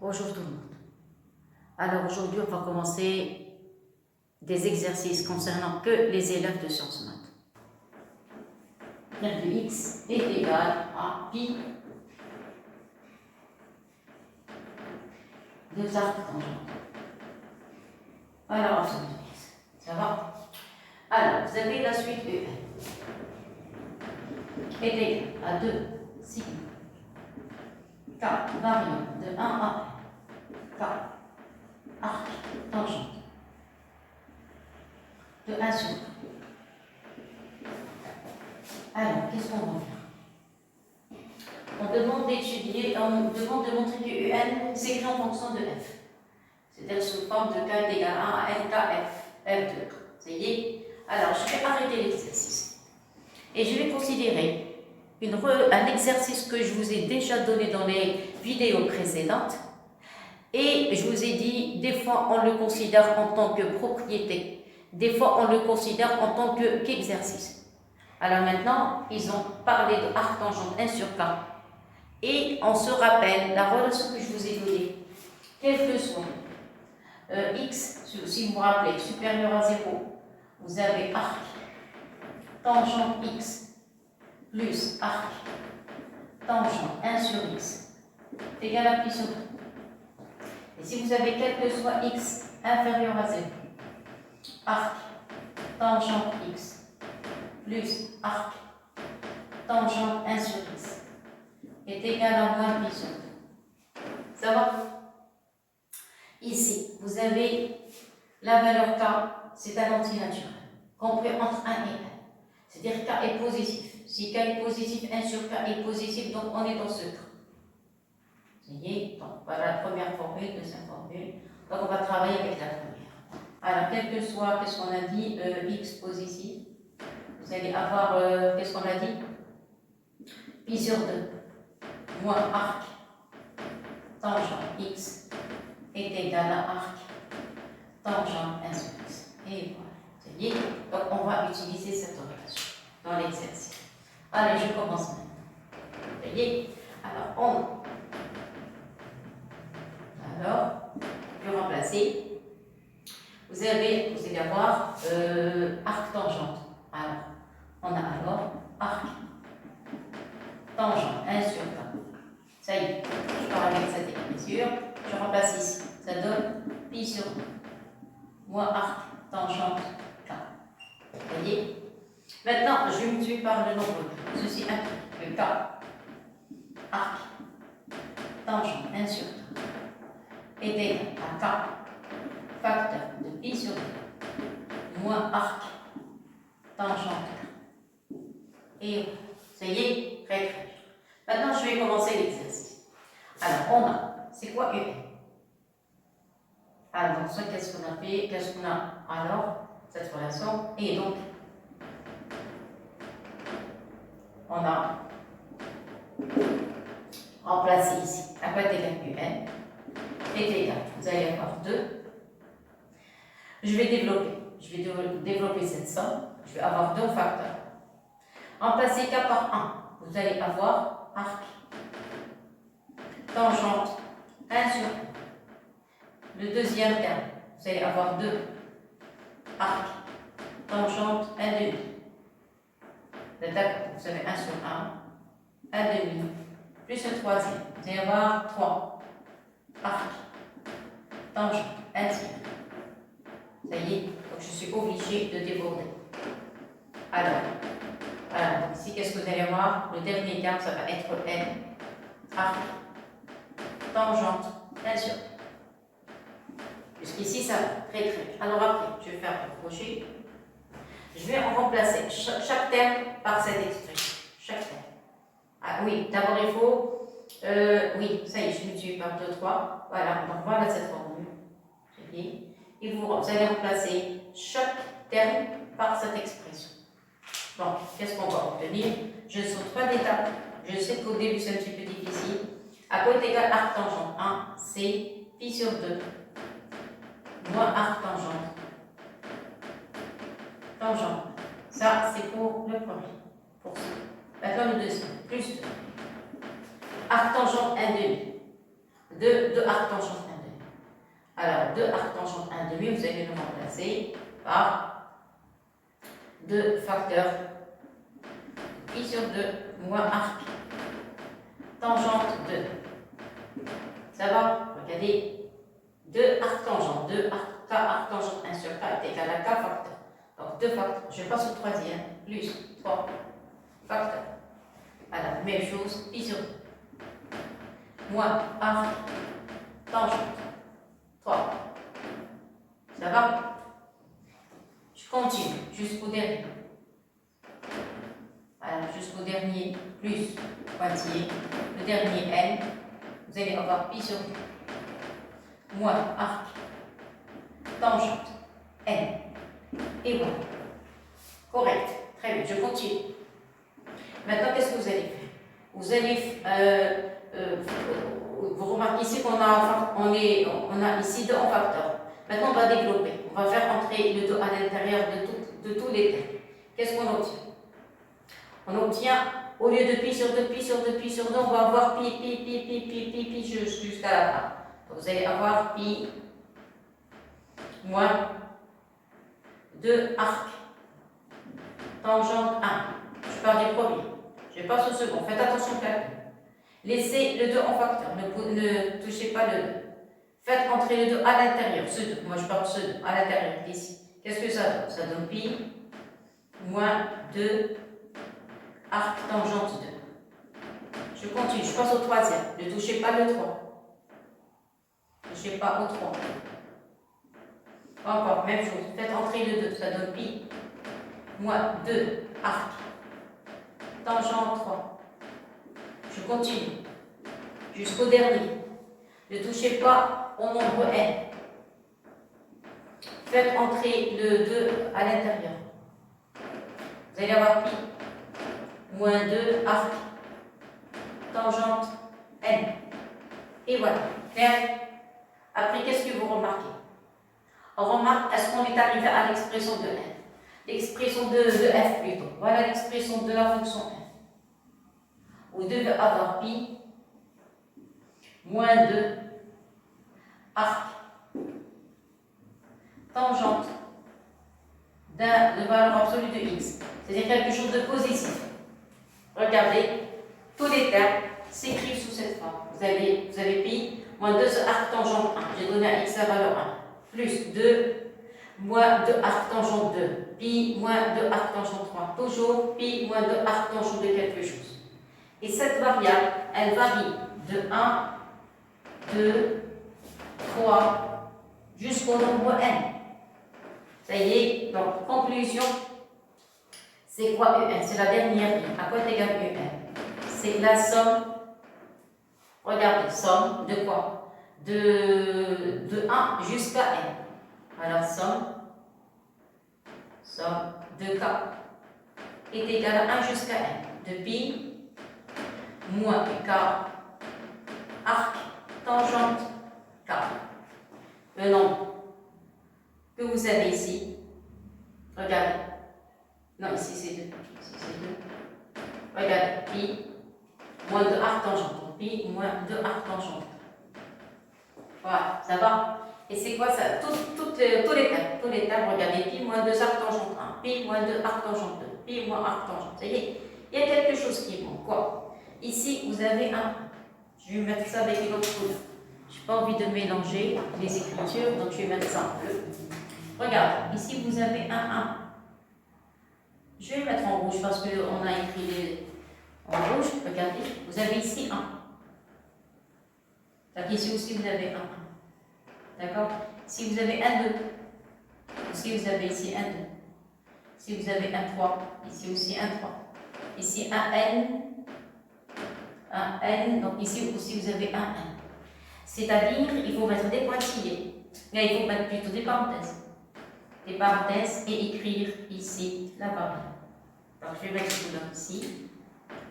Bonjour tout le monde. Alors aujourd'hui, on va commencer des exercices concernant que les élèves de sciences maths. De x est égal à pi de arc tangente. Alors, ça va? Alors, vous avez la suite E est égal à 2 sigma k variant de 1 à k arc tangente de 1 sur 2. Alors, qu'est-ce qu'on va faire? On demande d'étudier, on demande de montrer que UN s'écrit en fonction de F. C'est-à-dire sous forme de K est égal à 1 à FKF, F2. Ça y est? Alors, je vais arrêter l'exercice. Et je vais considérer un exercice que je vous ai déjà donné dans les vidéos précédentes. Et je vous ai dit, des fois on le considère en tant que propriété, des fois on le considère en tant qu'exercice. Alors maintenant, ils ont parlé de arc tangente 1 sur K. Et on se rappelle la relation que je vous ai donnée. Quel que soit x, si vous vous rappelez, supérieur à 0, vous avez arc tangente x plus arc tangente 1 sur x égale à pi sur 2. Et si vous avez quel que soit x inférieur à 0, arc tangente x plus arc tangente 1 sur x est égal à moins pi sur 2. Ça va? Ici, vous avez la valeur k, c'est un antinaturel, compris entre 1 et 1. C'est-à-dire k est positif. Si k est positif, 1 sur k est positif, donc on est dans ce cas. Vous voyez? Donc voilà la première formule, deuxième formule. Donc on va travailler avec la première. Alors, quel que soit, qu'est-ce qu'on a dit, x positif, vous allez avoir, qu'est-ce qu'on a dit? Pi sur 2 moins arc tangente x est égal à arc tangente 1 sur x. Et voilà. Vous voyez? Donc on va utiliser cette relation dans l'exercice. Allez, je commence maintenant. Vous voyez? Alors, je vais remplacer. Vous allez avoir arc tangente. Alors, on a alors arc tangente 1 sur k. Ça y est, je pars avec cette écriture. Je remplace ici. Ça donne pi sur 2 moins arc tangente k. Vous voyez? Maintenant, je vais multiplier par le nombre. Ceci implique que k arc tangente 1 sur 2 est égal à k facteur de pi sur 2 moins arc tangente k. Et ça y est, très clair. Maintenant, je vais commencer l'exercice. Alors, on a, c'est quoi UN? Alors, donc ça, qu'est-ce qu'on a fait? Qu'est-ce qu'on a alors? Cette relation. Et donc, on a remplacé ici. À quoi est égal UN est égal. Vous allez avoir 2. Je vais développer cette somme. Je vais avoir 2 facteurs. Remplacer k par 1. Vous allez avoir arc tangente 1 sur 1. Le deuxième terme, vous allez avoir 2 arc tangente 1 demi. D'accord, vous avez 1 sur 1, 1 demi, plus le troisième. Vous allez avoir 3 arc tangente 1 tiers. Ça y est, donc je suis obligée de déborder. Alors, voilà, donc ici, qu'est-ce que vous allez avoir? Le dernier terme, ça va être n arc tangente 1 sur 1. Jusqu'ici, ça va très très bien. Alors après, je vais faire le crochet. Je vais en remplacer chaque terme par cette expression. Chaque terme. Ah oui, d'abord il faut. Oui, ça y est, je multiplie par 2, 3. Voilà, donc voilà cette formule. Très bien. Et vous allez remplacer chaque terme par cette expression. Donc, qu'est-ce qu'on va obtenir? Je saute pas d'étape. Je sais qu'au début c'est un petit peu difficile. À quoi est égal arc tangente 1, c'est pi sur 2 moins arc tangente. Tangente. Ça, c'est pour le premier. Pour ça. Maintenant, le deuxième. Plus 2. Arc tangente 1 demi. Le 2 arc tangente 1 demi. Alors, 2 arc tangente 1 demi, vous allez le remplacer par 2 facteurs pi sur 2 moins arc tangente 2. Ça va? Regardez, 2 arc tangente, 2 arc, k arc tangente 1 sur k est égal à k facteurs. Donc 2 facteurs, je passe au troisième, plus 3 facteurs. Alors, même chose, pi sur 2. Moins arc tangente 3. Ça va? Je continue jusqu'au dernier. Voilà, jusqu'au dernier, plus pointillé. Le dernier n, vous allez avoir pi sur 2. Moins arc tangente n. Et voilà. Correct. Très bien, je continue. Maintenant, qu'est-ce que vous allez faire? Vous allez, vous remarquez ici qu'on a ici 2 en facteur. Maintenant, on va développer. On va faire entrer le 2 à l'intérieur de tous les termes. Qu'est-ce qu'on obtient? On obtient, au lieu de pi sur 2, pi sur 2, pi sur 2, on va avoir pi jusqu'à la fin. Donc, vous allez avoir pi moins 2 arc tangente 1. Je pars du premier. Je passe au second. Faites attention au calcul. Laissez le 2 en facteur. Ne touchez pas le 2. Faites entrer le 2 à l'intérieur. Ce 2. Moi, je pars ce 2 à l'intérieur d'ici. Qu'est-ce que ça donne? Ça donne pi moins 2 arc tangente 2. Je continue. Je passe au troisième. Ne touchez pas le 3. Ne touchez pas au 3. Encore, même chose. Faites entrer le 2. Ça donne pi moins 2 arc tangente 3. Je continue jusqu'au dernier. Ne touchez pas au nombre n. Faites entrer le 2 à l'intérieur. Vous allez avoir pi moins 2 arc tangente n. Et voilà. Clair? Après, qu'est-ce que vous remarquez? On remarque, est-ce qu'on est arrivé à l'expression de n? L'expression de f plutôt. Voilà l'expression de la fonction f. Vous devez avoir pi moins 2 arc tangente de valeur absolue de x. C'est-à-dire quelque chose de positif. Regardez, tous les termes s'écrivent sous cette forme. Vous avez pi moins 2 arc tangente 1. J'ai donné à x la valeur 1. Plus 2 moins 2 arc tangente 2. Pi moins 2 arc tangente 3. Toujours pi moins 2 arc tangente de quelque chose. Et cette variable, elle varie de 1, 2, 3, jusqu'au nombre n. Ça y est, donc, conclusion, c'est quoi un? C'est la dernière ligne. À quoi est égal un? C'est la somme, regardez, somme de quoi? De 1 jusqu'à n. Alors, somme de k est égale à 1 jusqu'à n. De pi moins k arc tangente k. Le nombre que vous avez ici, regardez. Non, ici c'est 2. Ici c'est 2. Regardez, pi moins 2 arc tangente. Donc, pi moins 2 arc tangente. Voilà, ça va? Et c'est quoi ça? Tous les termes, regardez, pi moins 2 arc tangente 1, pi moins 2 arc tangente 2, pi moins arc tangente. Ça y est, il y a quelque chose qui manque. Quoi? Ici, vous avez un. Je vais mettre ça avec une autre couleur. Je n'ai pas envie de mélanger les écritures, donc je vais mettre ça en bleu. Regardez, ici vous avez un 1. Je vais mettre en rouge parce qu'on a écrit en rouge. Regardez, vous avez ici 1. Donc ici aussi vous avez un 1. D'accord? Si vous avez un 2, ici vous avez ici un 2. Si vous avez un 3, ici aussi un 3. Ici un n, donc ici aussi vous avez un n. C'est-à-dire, il faut mettre des pointillés, mais il faut mettre plutôt des parenthèses. Des parenthèses et écrire ici la variable. Donc je vais mettre tout là ici.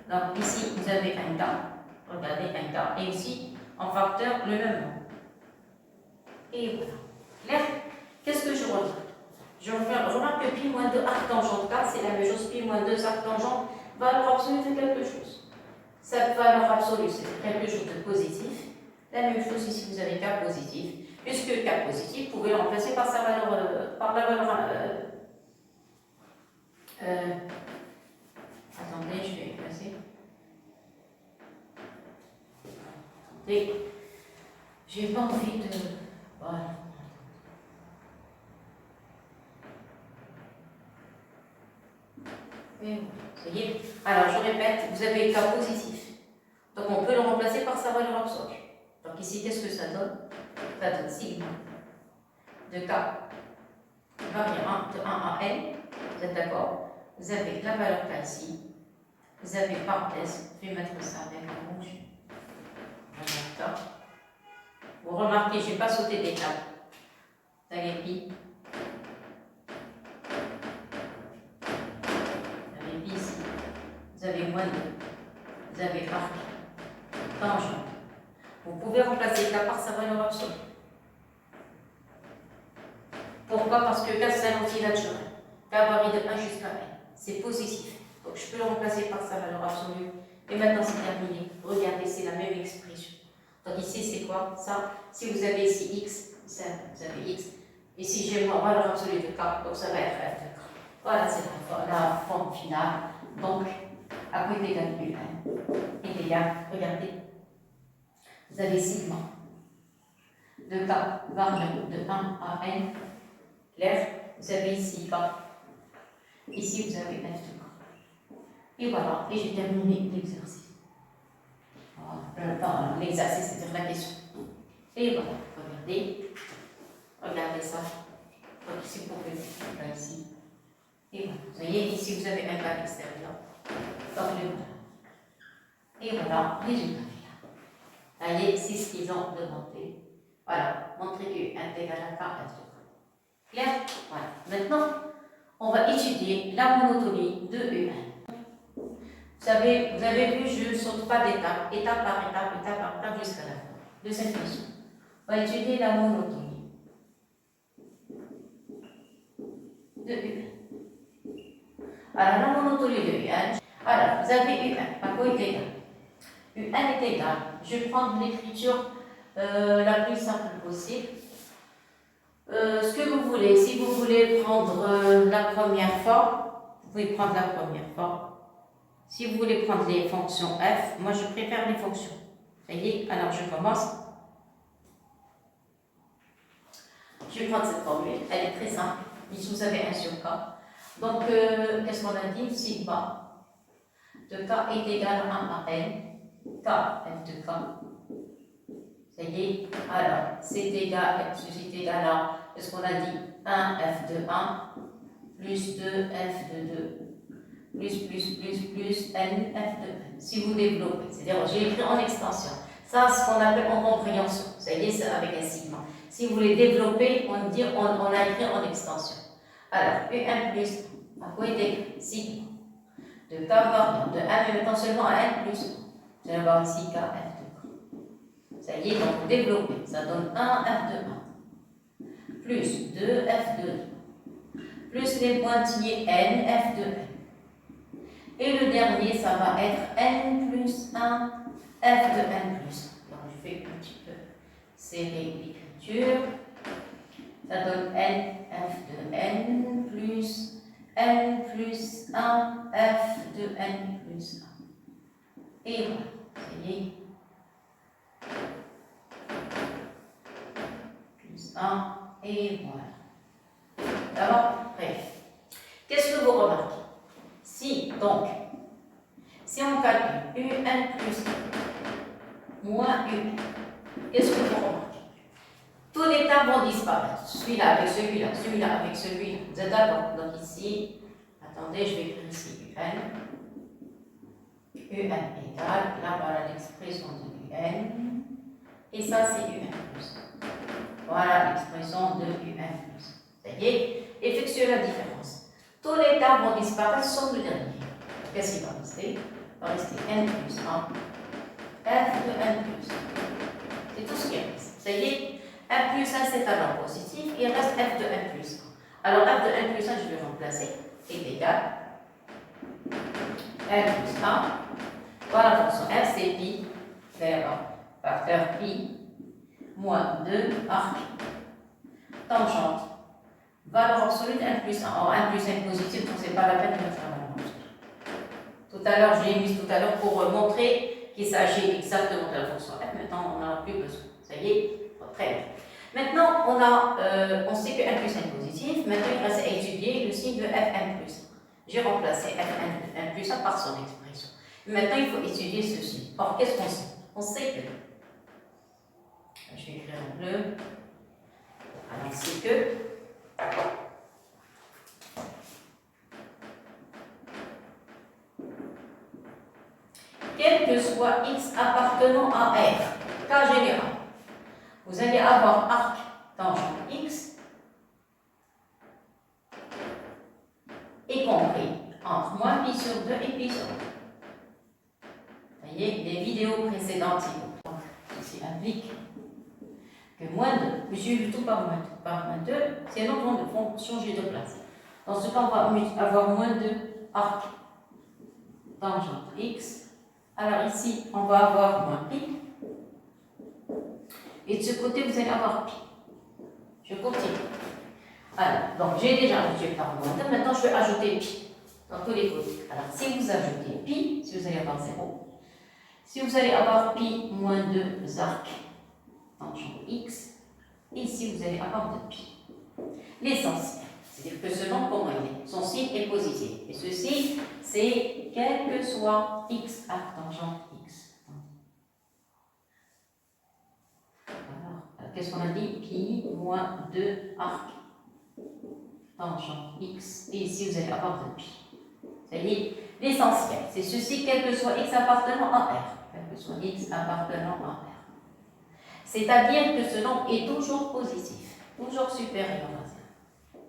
Donc ici vous avez un k, regardez un k, et ici en facteur le même nombre. Et voilà. Clair? Qu'est-ce que je remarque? Je remarque que pi moins 2 arc tangente k, c'est la même chose, pi moins 2 arc tangente, valeur absolue de quelque chose. Cette valeur absolue, c'est quelque chose de positif. La même chose ici, vous avez K positif. Puisque K positif, vous pouvez le remplacer par sa valeur, par la valeur. Attendez, je vais effacer. Attendez, j'ai pas envie de. Voilà. Et ça y est. Alors, je répète, vous avez K positif. Donc, on peut le remplacer par sa valeur absolue. Donc, ici, qu'est-ce que ça donne? Ça donne sigma de K variant de 1 à N. Vous êtes d'accord? Vous avez la valeur K ici. Vous avez parenthèse. Je vais mettre ça avec un rouge. Voilà. Vous remarquez, je n'ai pas sauté d'étape. Vous avez pi. Vous avez pi ici. Vous avez moins 2. Vous avez arc. Tangente. Vous pouvez remplacer K par sa valeur absolue. Pourquoi? Parce que K c'est un entier naturel. K varie de 1 jusqu'à N. C'est positif. Donc je peux le remplacer par sa valeur absolue. Et maintenant c'est terminé. Regardez, c'est la même expression. Donc ici c'est quoi? Ça, si vous avez ici X, ça, vous avez X. Ici j'ai ma valeur absolue de K, donc ça va être F de K. Voilà, c'est la forme finale. Donc, à quoi est égal UN est égal, regardez, vous avez sigma de K variant de 1 à N. Clair, vous avez ici K. Ici, vous avez F de K. Et voilà, et j'ai terminé l'exercice. Voilà, l'exercice, c'est-à-dire la question. Et voilà, regardez ça. Donc ici, vous pouvez là ici. Et voilà, vous voyez, ici, vous avez un cas extérieur. Donc, le voilà. Et voilà, résultat final. Vous voyez, c'est ce qu'ils ont demandé. Voilà, montrer que 1 égale à K, F de K. Clair? Voilà. Maintenant, on va étudier la monotonie de UN. Vous avez vu, je ne saute pas d'étape, étape par étape jusqu'à la fin de cette question. On va étudier la monotonie de UN. Alors, la monotonie de UN, alors, vous avez UN, à quoi est égal? UN est égal, je vais prendre l'écriture la plus simple possible. Ce que vous voulez, si vous voulez prendre la première forme, vous pouvez prendre la première forme. Si vous voulez prendre les fonctions f, moi je préfère les fonctions. Vous voyez, alors je commence. Je vais prendre cette formule, elle est très simple. Ici vous avez 1 sur k. Donc, qu'est-ce qu'on a dit? Sigma de k est égal à 1 à n, k f de k. Ça y est, alors c'est égal, ceci est égal à, qu'est-ce qu'on a dit? 1 f de 1 plus 2 f de 2 plus n f de n. Si vous développez, c'est-à-dire j'ai écrit en extension. Ça, c'est ce qu'on appelle en compréhension. Ça y est, c'est avec un sigma. Si vous voulez développer, on a écrit en extension. Alors, un plus, à quoi est égal? Sigma de k variant de 1, mais maintenant seulement à n plus 1. Vous allez avoir ici k f de k. Ça y est, donc vous développez. Ça donne 1 f de 1 plus 2 f de 2 plus les pointillés n f de n. Et le dernier, ça va être n plus 1 f de n plus 1. Donc je fais un petit peu serrer l'écriture. Ça donne n f de n plus 1 f de n plus 1. Et voilà, ça y est. Plus 1, et voilà. D'abord, bref. Qu'est-ce que vous remarquez? Si, donc, si on calcule un plus moins un, qu'est-ce que vous remarquez? Tous les termes vont disparaître. Celui-là avec celui-là, celui-là avec celui-là. Vous êtes d'accord? Donc ici, attendez, je vais écrire ici un. Un égale, là voilà l'expression de un. Et ça c'est un plus. Voilà l'expression de un plus. Ça y est, effectuez la différence. Tous les termes vont disparaître sauf le dernier. Qu'est-ce qui va rester? Il va rester n plus 1, f de n plus 1. C'est tout ce qui reste. Ça y est, 1 plus 1 c'est un nombre positif, il reste f de n plus 1. Alors f de n plus 1, je vais remplacer, est égal n plus 1. Voilà la fonction f, c'est pi, facteur pi moins 2 arc tangente. Valeur absolue de 1 plus 1. Or, 1 plus 1 positif, donc ce n'est pas la peine de mettre la valeur absolue. Tout à l'heure, je l'ai mise tout à l'heure pour montrer qu'il s'agit exactement de la fonction f. Maintenant, on n'en a plus besoin. Ça y est, très bien. Maintenant, on sait que 1 plus 1 positif. Maintenant, il reste à étudier le signe de fn plus 1. J'ai remplacé fn plus 1 par son expression. Maintenant, il faut étudier ceci. Or, qu'est-ce qu'on sait? On sait que... Je vais écrire en bleu. Alors, c'est que... quel que soit x appartenant à R, cas général, vous allez avoir arc tangent x, y compris entre moins pi sur 2 et pi sur 2. Vous voyez, les vidéos précédentes, ceci implique que moins 2, je suis tout par moins 2, sinon on va changer de place. Dans ce cas, on va avoir moins 2 arc tangente x. Alors ici, on va avoir moins pi. Et de ce côté, vous allez avoir pi. Je continue. Alors, donc j'ai déjà ajouté par moins 2. Maintenant, je vais ajouter pi dans tous les côtés. Alors, si vous ajoutez pi, si vous allez avoir 0, si vous allez avoir pi moins 2 arc tangente x, ici, vous allez avoir 2 pi. L'essentiel, c'est-à-dire que selon comment il est, son signe est positif. Et ceci, c'est quel que soit x arc tangente x. Alors qu'est-ce qu'on a dit? Pi moins 2 arc tangente x. Et ici, vous allez avoir 2 pi. C'est-à-dire, l'essentiel, c'est ceci, quel que soit x appartenant à R. Quel que soit x appartenant à R. C'est-à-dire que ce nombre est toujours positif, toujours supérieur à 0.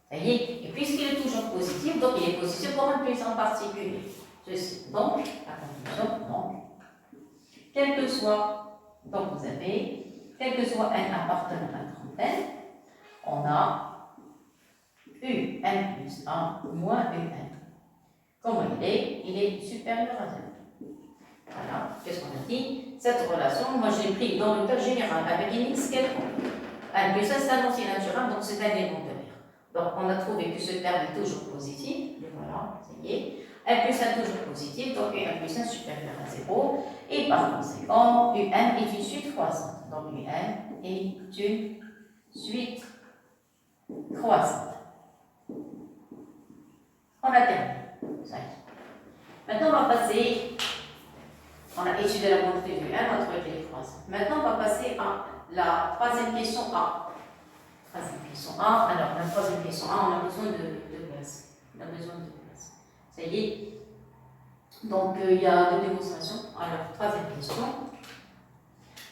Ça y est, et puisqu'il est toujours positif, donc il est positif pour une puissance particulière. Ceci. Donc, la conclusion, donc, quel que soit, donc vous avez, quel que soit n appartenant à grand N, on a un plus 1 moins un. Comment il est? Il est supérieur à 0. Voilà, qu'est-ce qu'on a dit? Cette relation, moi je l'ai pris dans le cas général, avec une x quelconque. 1 plus 1, c'est un entier naturel, donc c'est un élément de l'air. Donc on a trouvé que ce terme est toujours positif, et voilà, ça y est. 1 plus 1 toujours positif, donc 1 plus 1 supérieur à 0. Et par conséquent, un est une suite croissante. Donc un est une suite croissante. On a terminé. Ça y est. Maintenant, on va passer, on a étudié la montée du 1, on a trouvé que les croissantes. Maintenant, on va passer à la troisième question A. Troisième question A. Alors, la troisième question A, on a besoin de place. On a besoin de place. Ça y est. Donc, il y a deux démonstrations. Alors, troisième question.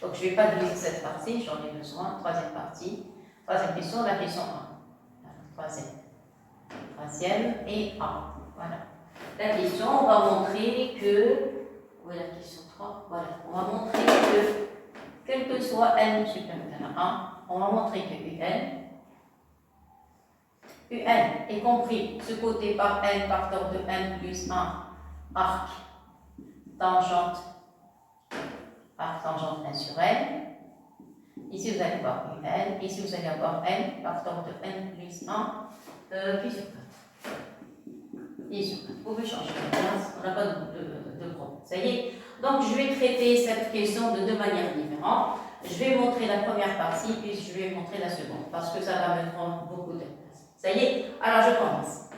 Donc, je ne vais pas diviser cette partie, j'en ai besoin. Troisième partie. Troisième question, la question A. Alors, troisième et A. Voilà. La question, on va montrer que. Où est la question 3? Voilà. On va montrer que, quel que soit n supérieur à 1, on va montrer que un est compris ce côté par n facteur de n plus 1 arc tangente 1 sur n. Ici vous allez avoir un, ici vous allez avoir n facteur de n plus 1 pi sur 4. Pi sur 4. Vous pouvez changer de place, on n'a pas de problème. Ça y est. Donc je vais traiter cette question de deux manières différentes. Je vais montrer la première partie, puis je vais montrer la seconde, parce que ça va me prendre beaucoup de place. Ça y est. Alors je commence.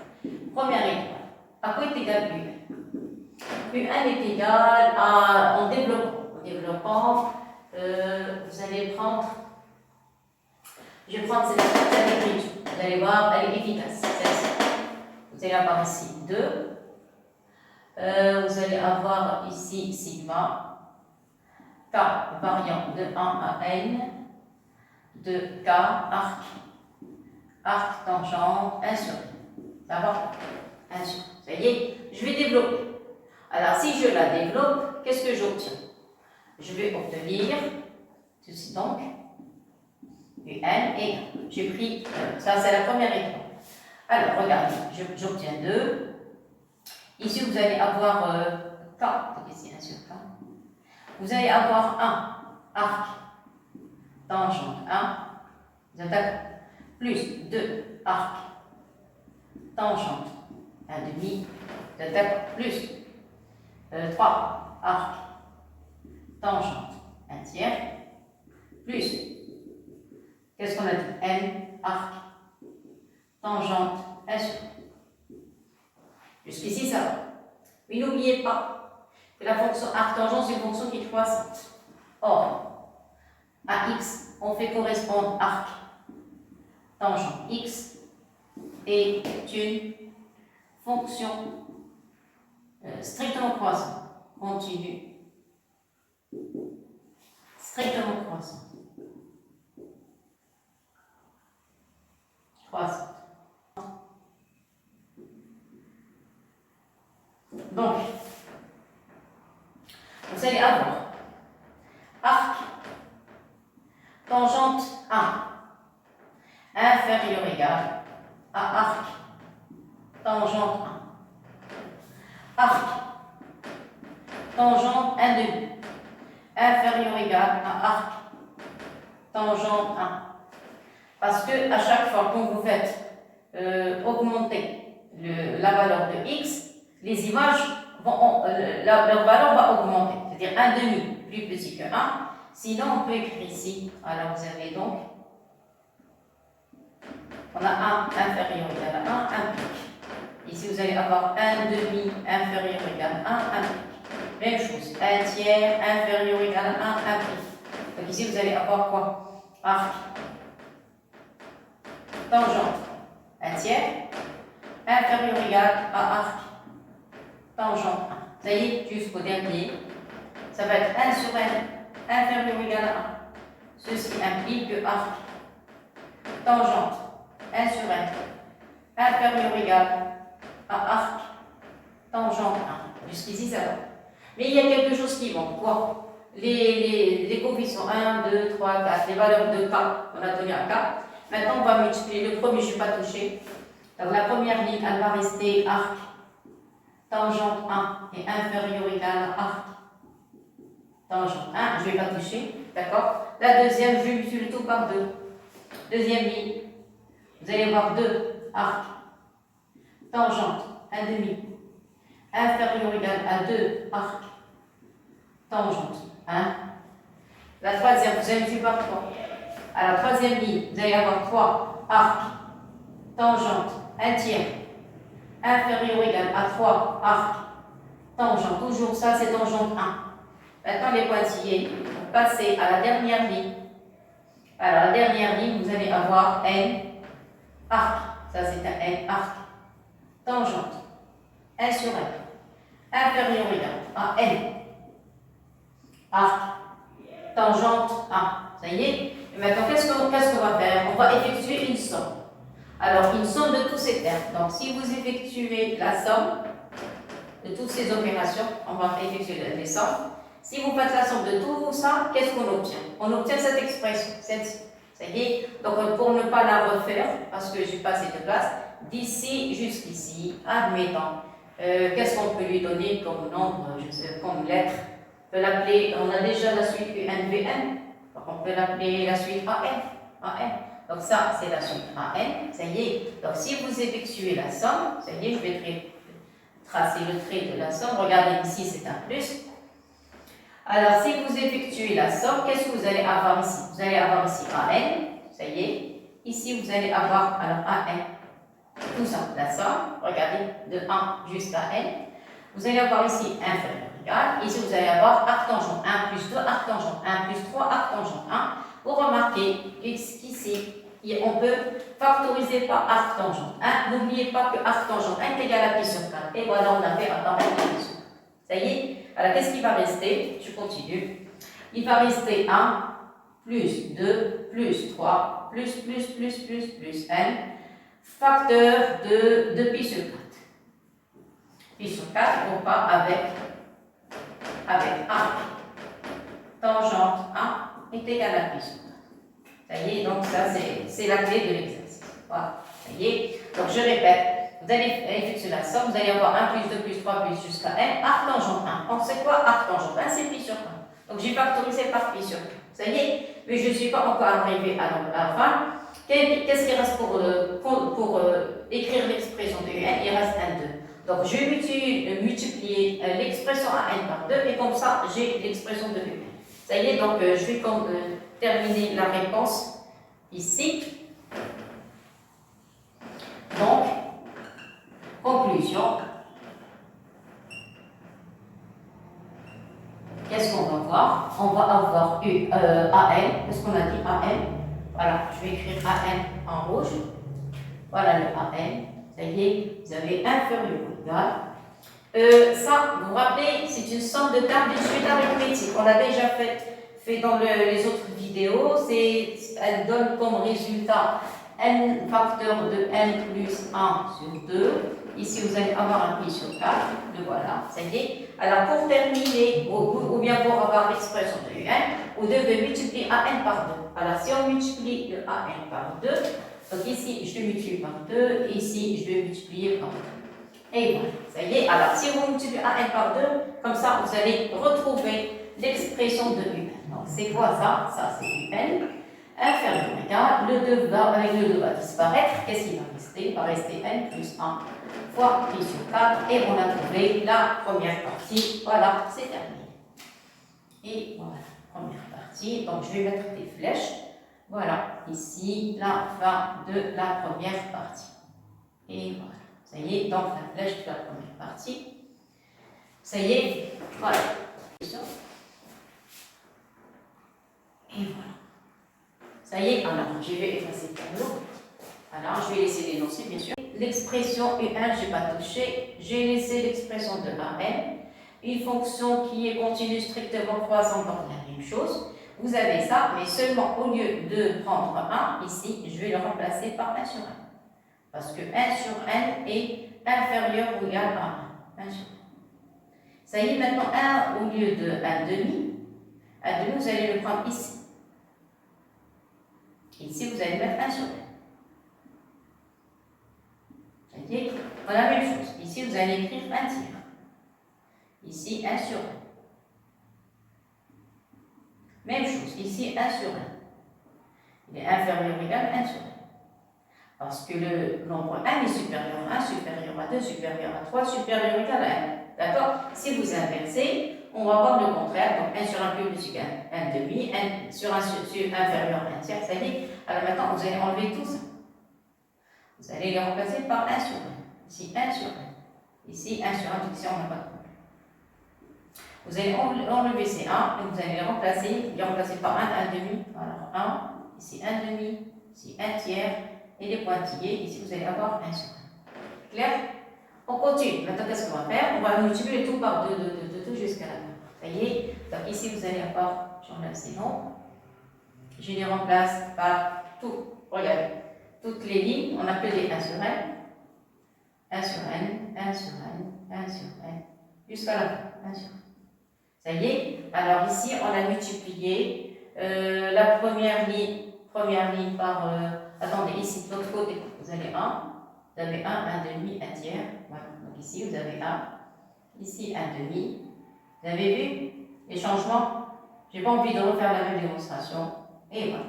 Première étoile. À quoi est égal U1 est égal à, en développant, vous allez prendre, je vais prendre cette écriture, vous allez voir, elle est efficace, celle-ci. Vous allez avoir ici 2, vous allez avoir ici sigma, k variant de 1 à n, de k arc tangente 1 sur n. D'accord? 1 sur n. Ça y est, je vais développer. Alors, si je la développe, qu'est-ce que j'obtiens? Je vais obtenir ceci donc, un et j'ai pris, ça c'est la première étoile. Alors, regardez, j'obtiens 2. Ici, vous allez avoir k, ici 1 sur k. Vous allez avoir un arc tangente 1, d'accord, plus 2 arc, tangente 1 demi, d'accord, plus 3 arc, tangente 1 tiers, plus, qu'est-ce qu'on a dit, n arc, tangente 1 sur. Jusqu'ici, ça va. Mais n'oubliez pas que la fonction arc-tangente, c'est une fonction qui est croissante. Or, à x, on fait correspondre arc, tangente x, est une fonction strictement croissante, continue, strictement croissante. Croissante. Donc, vous allez avoir arc, tangente 1, inférieur ou égal à arc, tangente 1. Arc, tangente 1 demi, inférieur ou égal à arc, tangente 1. Parce que à chaque fois que vous faites augmenter la valeur de x, les images vont, leur valeur va augmenter, c'est-à-dire 1 demi plus petit que 1. Sinon, on peut écrire ici. Alors, vous avez donc, on a 1 inférieur ou égal à 1, 1 pic. Ici, vous allez avoir 1 demi inférieur ou égal à 1, 1 pic. Même chose, 1 tiers inférieur ou égal à 1, 1 pic. Donc ici, vous allez avoir quoi? Arc, tangente 1 tiers, inférieur ou égal à arc, tangente 1. Ça y est, jusqu'au dernier, ça va être 1 sur n, inférieur ou égal à 1. Ceci implique que arc, tangente 1 sur n, inférieur ou égal à arc, tangente 1. Jusqu'ici, ça va. Mais il y a quelque chose qui manque. Quoi? Les coefficients 1, 2, 3, 4, les valeurs de k, on a donné un k. Maintenant, on va multiplier. Le premier, je ne vais pas toucher. Donc, la première ligne, elle va rester arc, tangente 1 et inférieur ou égal à arc, tangente 1. Je ne vais pas toucher. D'accord? La deuxième, je multiplie le tout par 2. Deuxième ligne, vous allez avoir 2 arc, tangente 1 demi, inférieur ou égal à 2 arc, tangente 1. La troisième, vous allez multiplier par 3. À la troisième ligne, vous allez avoir 3 arc, tangente 1 tiers, inférieur ou égal à 3 arc, tangente. Toujours ça, c'est tangente 1. Maintenant, les pointillés, vous passez à la dernière ligne. Alors, la dernière ligne, vous allez avoir n arc. Ça, c'est un n arc, tangente 1 sur n, inférieur ou égal à n arc, tangente 1. Ça y est. Et maintenant, qu'est-ce qu'on va faire? On va effectuer une somme. Alors, une somme de tous ces termes. Donc, si vous effectuez la somme de toutes ces opérations, on va effectuer les sommes. Si vous faites la somme de tout ça, qu'est-ce qu'on obtient? On obtient cette expression, celle-ci. Ça y est. Donc, pour ne pas la refaire, parce que je n'ai pas assez de place, d'ici jusqu'ici, admettons, qu'est-ce qu'on peut lui donner comme nombre, je sais, comme lettre? On peut l'appeler, on a déjà la suite UNVN. Donc, on peut l'appeler la suite AN. Donc, ça, c'est la suite AN. Ça y est. Donc, si vous effectuez la somme, ça y est, je vais tracer le trait de la somme. Regardez ici, c'est un plus. Alors, si vous effectuez la somme, qu'est-ce que vous allez avoir ici? Vous allez avoir ici AN. Ça y est. Ici, vous allez avoir alors AN. Tout ça, la somme. Regardez, de 1 jusqu'à N. Vous allez avoir ici inférieur. Ici, vous allez avoir arc tangente 1 plus 2 arc tangente 1 plus 3 arc tangente 1. Vous remarquez qu'ici, on peut factoriser par arc tangente 1. N'oubliez pas que arc tangente 1 est égal à pi sur 4. Et voilà, on a fait un pareil pi sur 4. Ça y est. Alors, qu'est-ce qui va rester? Je continue. Il va rester 1 plus 2 plus 3 plus n facteur de pi sur 4. Pi sur 4, on part avec arc tangente 1 est égal à pi sur 4. Ça y est, donc ça c'est la clé de l'exercice. Voilà, ça y est. Donc je répète, vous allez effectuer la somme, vous allez avoir 1 plus 2 plus 3 plus jusqu'à n, arc tangente 1. Donc c'est quoi arc tangente 1? C'est pi sur 1. Donc j'ai factorisé par pi sur 4. Ça y est, mais je ne suis pas encore arrivée à la fin. Qu'est-ce qui reste pour écrire l'expression de UN? Il reste un 2. Donc, je vais multiplier l'expression AN par 2 et comme ça, j'ai l'expression de UN. Ça y est, donc je vais terminer la réponse ici. Donc, conclusion. Qu'est-ce qu'on va voir? On va avoir AN. Qu'est-ce qu'on a dit? AN. Voilà, je vais écrire AN en rouge. Voilà le AN. Ça y est, vous avez inférieur ou égal. Ça, vous vous rappelez, c'est une somme de termes d'une suite arithmétique. On l'a déjà fait dans les autres vidéos. Elle donne comme résultat n facteur de n plus 1 sur 2. Ici, vous allez avoir un pi sur 4. Le voilà, ça y est. Alors, pour terminer, ou bien pour avoir l'expression de UN, vous devez multiplier AN par 2. Alors, si on multiplie le AN par 2, donc ici, je le multiplie par 2, et ici, je vais multiplier par 2. Et voilà, ça y est. Alors, si vous multipliez AN par 2, comme ça, vous allez retrouver l'expression de UN. Donc, c'est quoi ça? Ça, c'est UN. Inférieur ou égal, avec le 2 va disparaître. Qu'est-ce qui va rester? Il va rester n plus 1 fois pi sur 4. Et on a trouvé la première partie. Voilà, c'est terminé. Et voilà, première partie. Donc, je vais mettre des flèches. Voilà, ici, la fin de la première partie. Et voilà, ça y est, donc la flèche de la première partie. Ça y est, voilà. Et voilà. Ça y est, alors je vais effacer le tableau. Alors je vais laisser l'énoncé, bien sûr. L'expression U1, je n'ai pas touché. J'ai laissé l'expression de AN. Une fonction qui est continue strictement croissante, donc la même chose. Vous avez ça, mais seulement au lieu de prendre 1, ici, je vais le remplacer par 1 sur 1. Parce que 1 sur n est inférieur ou égal à 1. 1 sur 1. Ça y est, maintenant 1 au lieu de 1,5, vous allez le prendre ici. Ici, vous allez mettre 1 sur n. C'est-à-dire, on a la même chose. Ici, vous allez écrire 1 tiers. Ici, 1 sur n. Même chose. Ici, 1 sur n. Il est inférieur ou égal à 1 sur n. Parce que le nombre 1 est supérieur à 1, supérieur à 2, supérieur à 3, supérieur ou égal à 1. D'accord? Si vous inversez, on va voir le contraire. Donc 1 sur 1 plus égal à 1 demi, 1 sur 1 inférieur à 1 tiers, ça y est. Alors maintenant, vous allez enlever tout ça. Vous allez les remplacer par 1 sur 1. Ici, 1 sur 1. Ici, 1 sur 1, donc ici, on n'a pas de problème. Vous allez enlever ces 1 et vous allez les remplacer par 1 demi. Alors 1, ici 1 demi, ici 1 tiers, et les pointillés, ici vous allez avoir 1 sur 1. Clair? On continue. Maintenant, qu'est-ce qu'on va faire? On va multiplier tout par 2 jusqu'à la fin. Ça y est. Donc ici, vous allez avoir, j'enlève ces noms. Je les remplace par tout. Regardez. Toutes les lignes, on appelle les 1 sur n. 1 sur n, 1 sur n, 1 sur n, jusqu'à la fin. 1 sur n. Ça y est. Alors ici, on a multiplié la première ligne par... attendez, ici, de l'autre côté, vous avez 1. Vous avez 1, 1 demi, 1 tiers. Voilà. Donc ici, vous avez 1. Ici, 1 demi. Vous avez vu les changements? Je n'ai pas envie de refaire la même démonstration. Et voilà.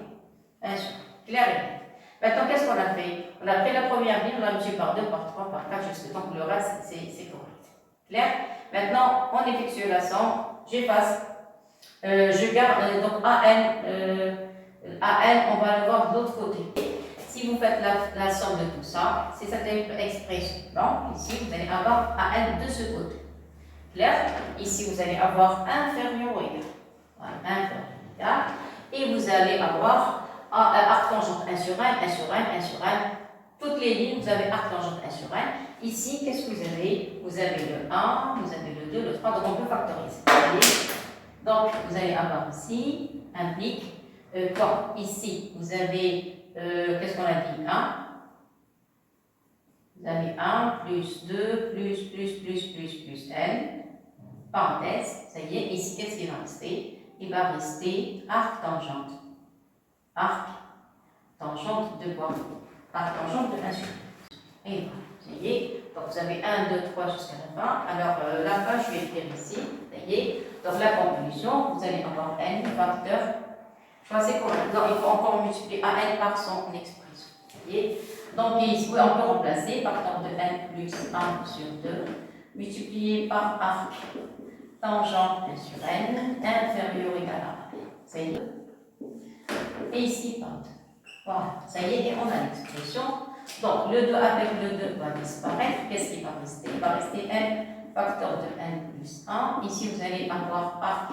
1 sur 1. Clair et net. Maintenant, qu'est-ce qu'on a fait? On a pris la première ligne, on l'a multiplié par 2, par 3, par 4, jusqu'à temps que le reste, c'est correct. Clair? Maintenant, on effectue la somme. J'efface. Je garde donc AN, on va le voir de l'autre côté. Si vous faites la somme de tout ça, c'est cette expression. Donc, ici, vous allez avoir AN de ce côté. Clair? Ici, vous allez avoir inférieur ou égal. Voilà, inférieur ou égal. Et vous allez avoir arc tangente 1 sur 1, 1 sur 1, 1 sur 1. Toutes les lignes, vous avez arc tangente 1 sur 1. Ici, qu'est-ce que vous avez? Vous avez le 1, vous avez le 2, le 3, donc on peut factoriser. Donc, vous allez avoir ici, implique, quand ici, vous avez, qu'est-ce qu'on a dit? 1. Vous avez 1 plus 2 plus n. Parenthèse, ça y est, ici, qu'est-ce qui va rester? Il va rester arc tangente. Arc tangente de quoi? Arc tangente de 1 sur 1. Et voilà, ça y est. Donc vous avez 1, 2, 3 jusqu'à la fin. Alors la fin, je vais écrire ici. Ça y est. Donc la conclusion, vous allez avoir n facteur Choisissez quoi? Non, il faut encore multiplier AN par son expression. Voyez? Donc ici, on peut remplacer facteur de n plus 1 sur 2, multiplié par arc tangent 1 sur n, inférieur ou égal à 1. Ça y est. Et ici, par 2. Voilà, ça y est, et on a l'expression. Donc, le 2 avec le 2 va disparaître. Qu'est-ce qui va rester? Il va rester n facteur de n plus 1. Ici, vous allez avoir arc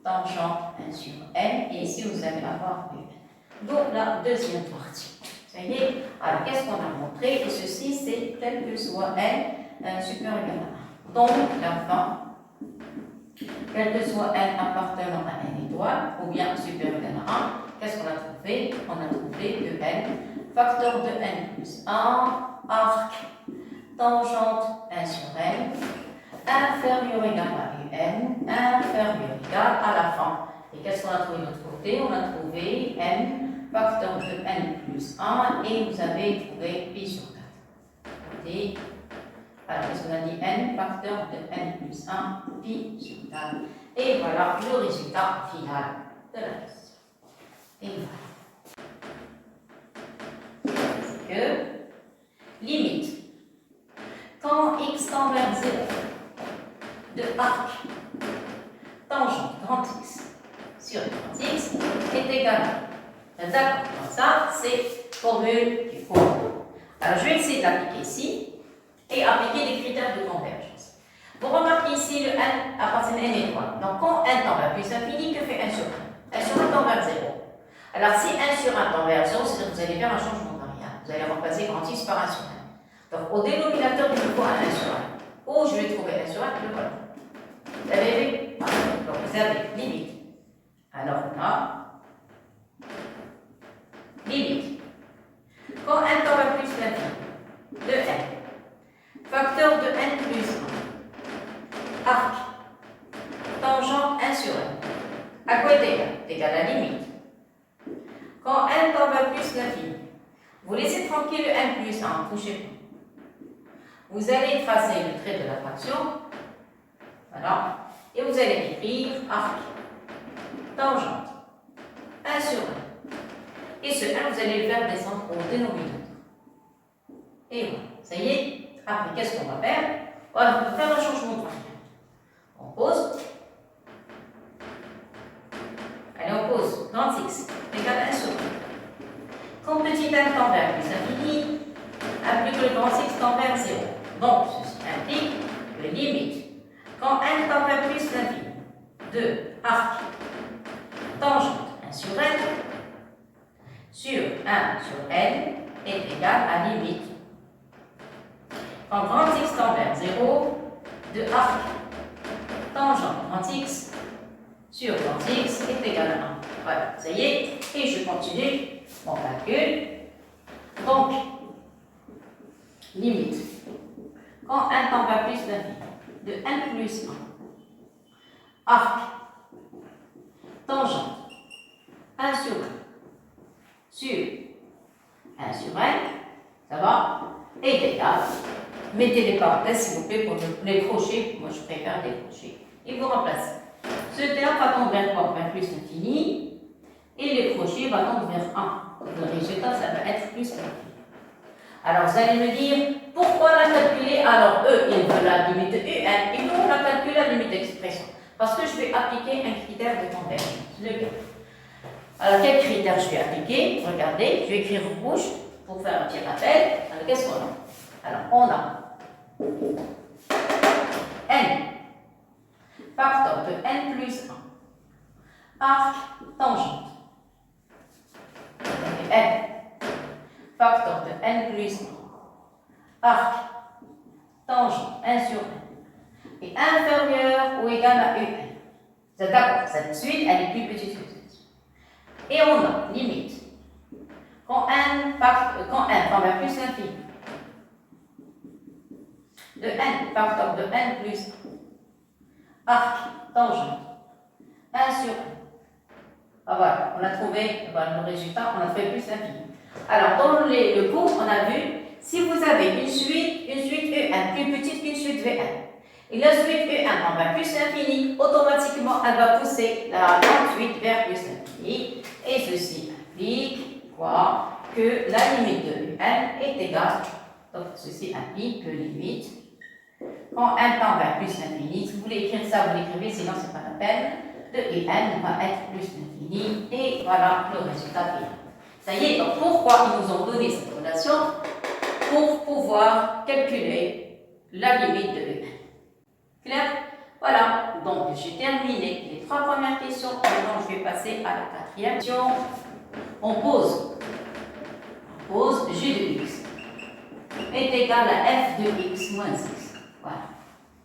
tangent 1 sur n. Et ici, vous allez avoir un. Donc, la deuxième partie. Ça y est. Alors, qu'est-ce qu'on a montré? Et ceci, c'est tel que soit n supérieur à 1. Donc, la fin, quel que soit n appartenant à n étoile, ou bien supérieur à 1, qu'est-ce qu'on a trouvé? On a trouvé que n, facteur de n plus 1, arc tangente 1 sur n, inférieur ou égal à un, inférieur ou égal à la fin. Et qu'est-ce qu'on a trouvé de l'autre côté? On a trouvé n facteur de n plus 1 et vous avez trouvé pi sur 4. Et alors, qu'est-ce qu'on a dit? N facteur de n plus 1 pi sur 4. Et voilà le résultat final de la question. Et voilà. C'est que limite quand x tend vers 0 de arc tangente grand x sur grand x est égal à. D'accord, donc ça c'est formule du cours. Alors je vais essayer d'appliquer ici et appliquer les critères de convergence. Vous remarquez ici le n appartient à n étoile. Donc quand n tend vers plus infini, que fait 1 sur 1? 1 sur 1 tend vers 0. Alors si 1 sur 1 tend vers 0, c'est-à-dire que vous allez faire un changement de variable. Vous allez remplacer grand x par 1 sur 1. Donc au dénominateur, il me faut un 1 sur 1. Où je vais trouver 1 sur 1, le voilà. Vous avez vu? Donc vous avez limite. Alors on a limite. Quand n tend vers plus l'infini, de n, facteur de n plus 1, arc, tangente 1 sur n. À quoi est égal? Égal à la limite. Quand n tend vers plus l'infini, vous laissez tranquille le n plus 1, touchez pas. Vous allez tracer le trait de la fraction, voilà, et vous allez écrire arc, tangente 1 sur 1. Et ce 1, vous allez le faire descendre au dénominateur. Et voilà, ça y est. Après, qu'est-ce qu'on va faire? On va faire un changement de variable. On pose. Allez, on pose grand x égale 1 sur 1. Quand petit n tend vers plus infini, implique le grand x tend vers 0. Donc, ceci implique que limite, quand n tend vers plus l'infini, de arc tangente 1 sur n, sur 1 sur n est égal à limite. Quand grand x tend vers 0, de arc tangente grand x sur grand x est égal à 1. Voilà, ça y est. Et je continue mon calcul. Donc, limite. Quand n tend vers plus l'infini, de n plus 1, arc tangente 1 sur 1 sur 1 sur n, ça va, est égal. Mettez les parenthèses s'il vous plaît pour les crochets, moi je préfère des crochets. Et vous remplacez. Ce terme va tendre vers quoi? Vers plus l'infini. Et les crochets vont tendre vers 1. Le résultat, ça va être plus l'infini. Alors vous allez me dire, pourquoi la calculer? Alors eux, ils veulent la limite un, et nous on va calculer la limite d'expression. Parce que je vais appliquer un critère de convergence. Lequel? Alors quel critère je vais appliquer? Regardez, je vais écrire rouge pour faire un petit rappel. Alors qu'est-ce qu'on a? Alors on a n, facteur de n plus 1, arc tangente. N, facteur de n plus 1, arc tangente 1 sur n, est inférieur ou égal à un. Vous êtes d'accord? Cette suite, elle est plus petite que cette suite. Et on a limite. Quand n tend vers plus l'infini, de n, facteur de n plus 1, arc tangente 1 sur 1. Ah, voilà, on a trouvé voilà, le résultat, on a trouvé plus l'infini. Alors, dans le cours, on a vu, si vous avez une suite E1 plus petite qu'une suite V1, et la suite E1 tend vers plus l'infini, automatiquement, elle va pousser la grande suite vers plus l'infini. Et ceci implique quoi? Que la limite de un est égale. Donc ceci implique que limite, quand un tend vers plus l'infini, si vous voulez écrire ça, vous l'écrivez, sinon c'est pas la peine, de un va être plus l'infini, et voilà le résultat final. Ça y est, donc pourquoi ils nous ont donné cette relation? Pour pouvoir calculer la limite de un. Clair? Voilà, donc j'ai terminé les 3 premières questions. Maintenant, je vais passer à la 4e question. On pose g de x est égal à f de x moins x. Voilà.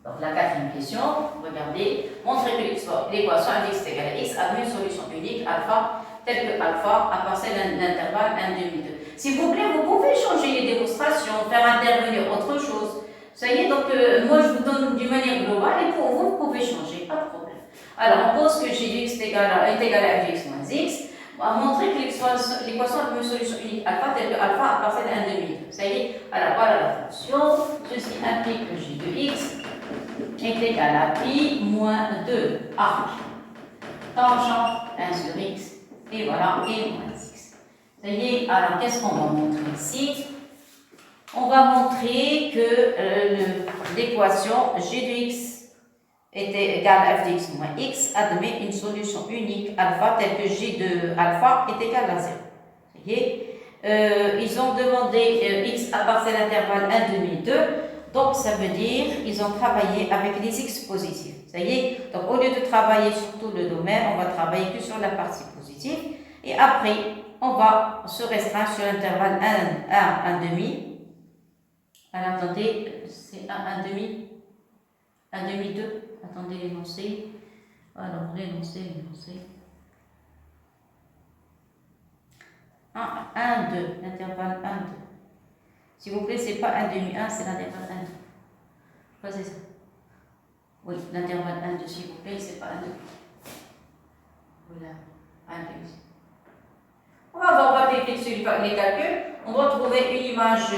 Donc la 4e question, regardez, montrez que l'équation x est égale à x a une solution unique alpha telle que alpha à partir d'un intervalle 1 demi 2. S'il vous plaît, vous pouvez changer les démonstrations, faire intervenir autre chose. Ça y est, donc moi je vous donne d'une manière globale et pour vous, vous pouvez changer, pas de problème. Alors on pose que g de x est égal à f de x moins x. On va montrer que l'équation a une solution unique alpha telle que alpha à partir d'un demi 2. Ça y est, alors voilà la fonction. Ceci implique que g de x est égal à pi moins 2 arc tangent 1 sur x. Et voilà, et moins x. Ça y est, alors qu'est-ce qu'on va montrer ici? On va montrer que l'équation g de x est égale à f de x moins x admet une solution unique alpha telle que g de alpha est égal à 0. Ça y est, ils ont demandé x à partir de l'intervalle 1 demi 2. Donc, ça veut dire qu'ils ont travaillé avec les x positifs. Ça y est, donc au lieu de travailler sur tout le domaine, on va travailler que sur la partie positive. Et après, on va se restreindre sur l'intervalle 1, 1 demi. Alors, attendez, c'est 1 demi, 1 demi 2. Attendez l'énoncé. Alors, l'énoncé. 1, 2, l'intervalle 1, 2. S'il vous plaît, c'est pas 1 demi 1, c'est l'intervalle 1, 2. Quoi c'est ça? Oui, l'intervalle 1, 2, s'il vous plaît, c'est pas 1, 2. Voilà, 1, 2. On va vérifier sur les calculs. On doit trouver une image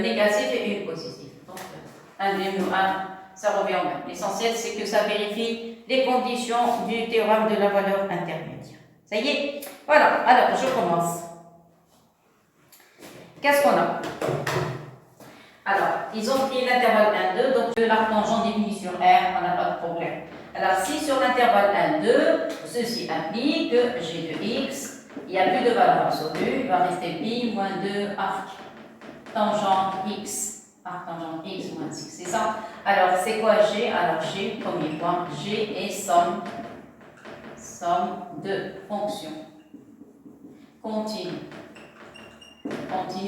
négative et une positive. Donc, 1 demi 1, ça revient au même. L'essentiel, c'est que ça vérifie les conditions du théorème de la valeur intermédiaire. Ça y est? Voilà, alors je commence. Qu'est-ce qu'on a? Alors, ils ont pris l'intervalle 1, 2, donc l'arc tangent diminue sur R, on n'a pas de problème. Alors, si sur l'intervalle 1, 2, ceci implique que g de x, il n'y a plus de valeur absolue, il va rester pi moins 2 arc tangent x moins x, c'est ça? Alors, c'est quoi g? Alors, g, premier point, g est somme de fonctions continue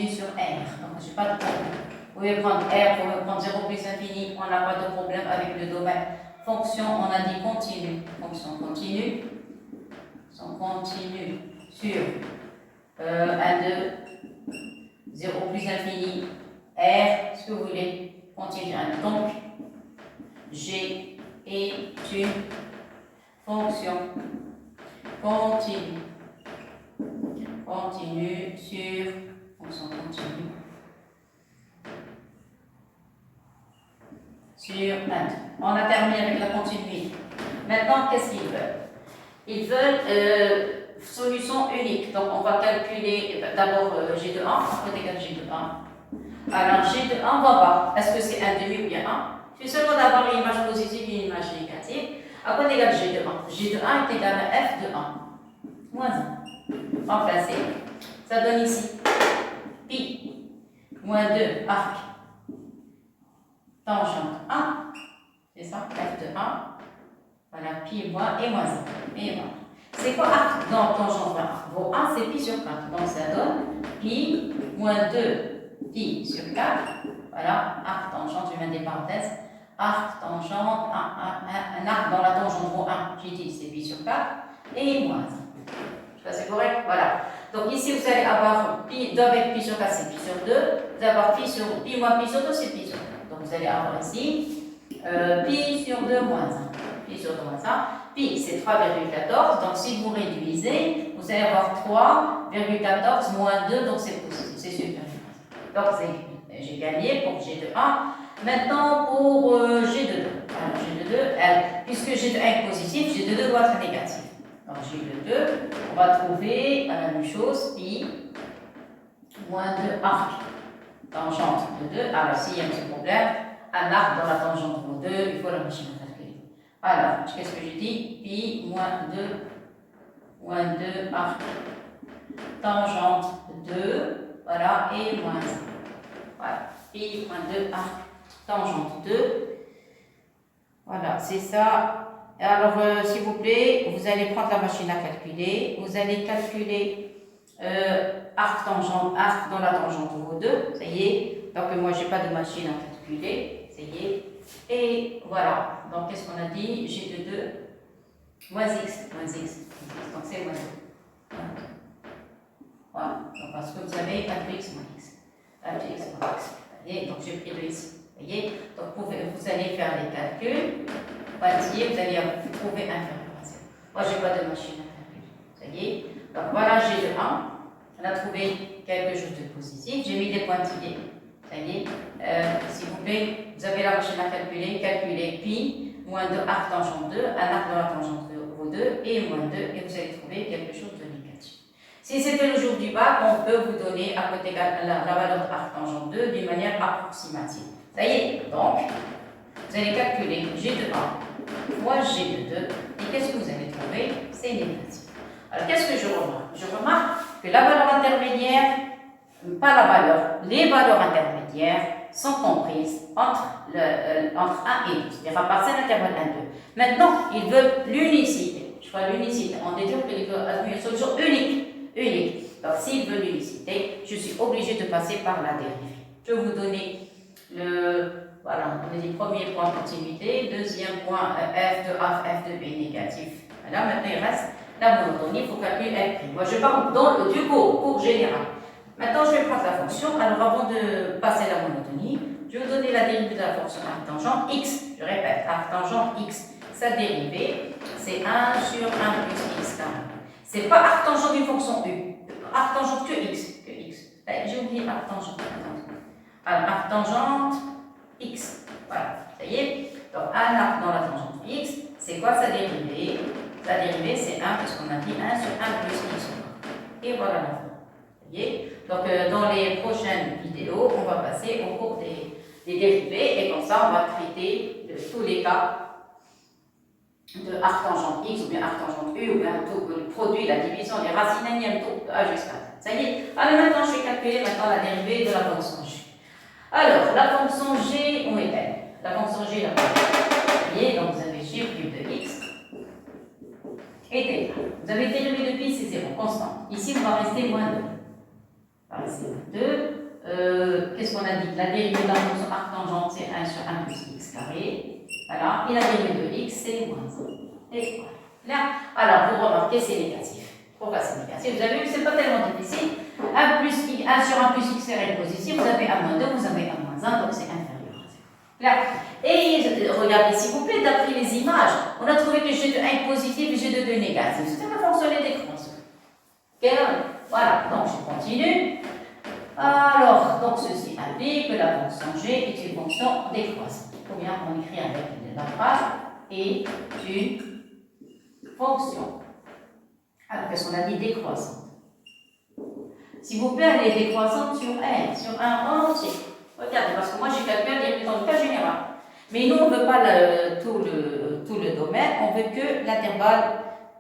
sur R. Donc, je n'ai pas de problème. Vous pouvez prendre R, vous pouvez prendre 0 plus infini, on n'a pas de problème avec le domaine. Fonction, on a dit continue. Fonction continue sur 1, 2, 0 plus infini, R, ce que vous voulez, continue. Donc, G est une fonction continue sur fonction continue sur 1. On a terminé avec la continuité. Maintenant, qu'est-ce qu'ils veulent? Ils veulent solution unique. Donc, on va calculer d'abord g de 1, après égal g de 1. Alors, g de 1, on va voir. Est-ce que c'est 1 demi ou bien 1? Il suffit seulement d'avoir une image positive et une image négative. Après égal g de 1. G de 1 est égal à f de 1. Moins 1. Remplacer. Ça donne ici pi moins 2 arc tangente 1. C'est ça, f de 1. Voilà, pi moins et moins 1. Et voilà. C'est quoi arc dans tangente 1? Bon, 1 c'est pi sur 4. Donc ça donne pi moins 2 pi sur 4. Voilà, arc tangente, je mets des parenthèses. Arc tangente, un arc dans la tangente rho 1, j'ai dit c'est pi sur 4. Et moins 1. Ça c'est correct? Voilà. Donc ici vous allez avoir pi, 2 avec pi sur 4 c'est pi sur 2. Vous allez avoir pi moins pi sur 2 c'est pi sur 4. Donc vous allez avoir ici pi sur 2 moins 1. Pi sur 2 moins 1. Pi c'est 3,14. Donc si vous réduisez, vous allez avoir 3,14 moins 2. Donc c'est positif. C'est super. Donc j'ai gagné pour G de 1. Maintenant pour G de 2. Alors G de 2, puisque G de 1 est positif, G de 2 doit être négatif. Alors j'ai le 2. On va trouver la même chose, pi moins 2 arc tangente de 2. Alors s'il y a un petit problème, un arc dans la tangente vaut 2, il faut la machine à calculer. Alors, qu'est-ce que j'ai dit? Pi moins 2 arc tangente 2, voilà, et moins 1. Voilà, pi moins 2 arc tangente 2. Voilà, c'est ça. Alors, s'il vous plaît, vous allez prendre la machine à calculer. Vous allez calculer arc dans la tangente vaut 2. Ça y est. Donc, moi, je n'ai pas de machine à calculer. Ça y est. Et voilà. Donc, qu'est-ce qu'on a dit? J'ai de 2 moins x. Donc, c'est moins 2. Voilà. Donc, parce que vous avez 1x moins x. 1x moins x. Vous voyez? Donc, j'ai pris 2 ici. Vous voyez? Donc, vous allez faire les calculs. Voici, vous allez trouver inférieur à 0. Moi, je n'ai pas de machine à calculer. Ça y est. Donc, voilà, j'ai de 1. On a trouvé quelque chose de positif. J'ai mis des pointillés. Ça y est. S'il vous plaît, vous avez la machine à calculer. Calculez pi moins 2 arc tangente 2. Un arc dans la tangente vaut 2 et moins 2. Et vous allez trouver quelque chose de négatif. Si c'était le jour du bac, on peut vous donner à côté la valeur de arc tangente 2 d'une manière approximative. Ça y est. Donc, vous allez calculer g de 1 fois g de 2. Et qu'est-ce que vous allez trouver? C'est négatif. Alors, qu'est-ce que je remarque? Je remarque que la valeur intermédiaire, pas la valeur, les valeurs intermédiaires sont comprises entre 1 et 2. C'est-à-dire à partir de l'intervalle 1 2. Maintenant, ils veulent l'unicité. Je vois l'unicité. On dit qu'il veut admettre une solution unique. Donc, s'ils veulent l'unicité, je suis obligé de passer par la dérivée. Je vais vous donner voilà, on a dit premier point continuité, deuxième point f de a, f de b négatif. Voilà, maintenant il reste la monotonie, il faut calculer f'. Moi je parle du cours général. Maintenant je vais prendre la fonction. Alors avant de passer la monotonie, je vais vous donner la dérivée de la fonction arc tangente x. Je répète, arc tangente x. Sa dérivée, c'est 1 sur 1 plus x carré. C'est pas arc tangente d'une fonction u. Arc tangente que x. J'ai oublié arc tangente. Alors arc tangente x. Voilà, ça y est. Donc, un arc dans la tangente x, c'est quoi sa dérivée? Sa dérivée, c'est 1, puisqu'on a dit 1 sur 1 plus x. Et voilà la forme. Vous voyez? Donc, dans les prochaines vidéos, on va passer au cours des dérivés, et comme ça, on va traiter de tous les cas de arc tangente x, ou bien arc tangente u, ou bien tout le produit, la division, les racines énième, tout a jusqu'à ça. Ça y est. Alors, maintenant, je vais calculer la dérivée de la fonction g. Alors, la fonction g, où est-elle? La fonction g, là. Vous voyez, donc vous avez g plus de x est égal. Vous avez dérivé de pi, c'est 0, constant. Ici, on va rester moins 2. On va rester moins 2. Qu'est-ce qu'on a dit? La dérivée de la fonction arc tangente, c'est 1 sur 1 plus x carré. Voilà. Et la dérivée de x, c'est moins 1. Et voilà. Alors, vous remarquez, c'est négatif. Pourquoi c'est négatif? Vous avez vu que ce n'est pas tellement difficile. 1 sur 1 plus x est positif, vous avez 1 moins 2, vous avez 1 moins 1, donc c'est inférieur à 0. Là. Et regardez s'il vous plaît, d'après les images, on a trouvé que g de 1 est positif et g de 2 négatif. C'est une fonction décroissante. Voilà, donc je continue. Alors, donc ceci implique que la fonction g est une fonction décroissante. Combien on écrit avec la phrase est une fonction. Alors, qu'est-ce qu'on a dit? Décroissante. S'il vous plaît, elle est décroissante sur n, sur un entier. Regardez, parce que moi j'ai calculé la dérivée dans le cas général. Mais nous, on ne veut pas tout le domaine, on veut que l'intervalle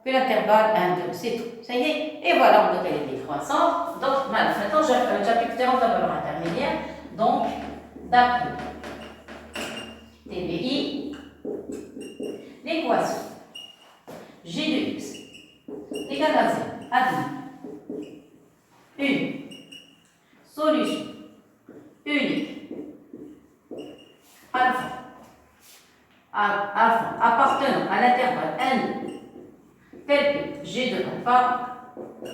1, 2, c'est tout. Ça y est. Et voilà, on voit qu'elle est décroissante. Donc, maintenant, j'applique la valeur intermédiaire. Donc, d'après TBI, l'équation g de x égale à 0, admis une solution unique alpha appartenant à l'intervalle n tel que g de alpha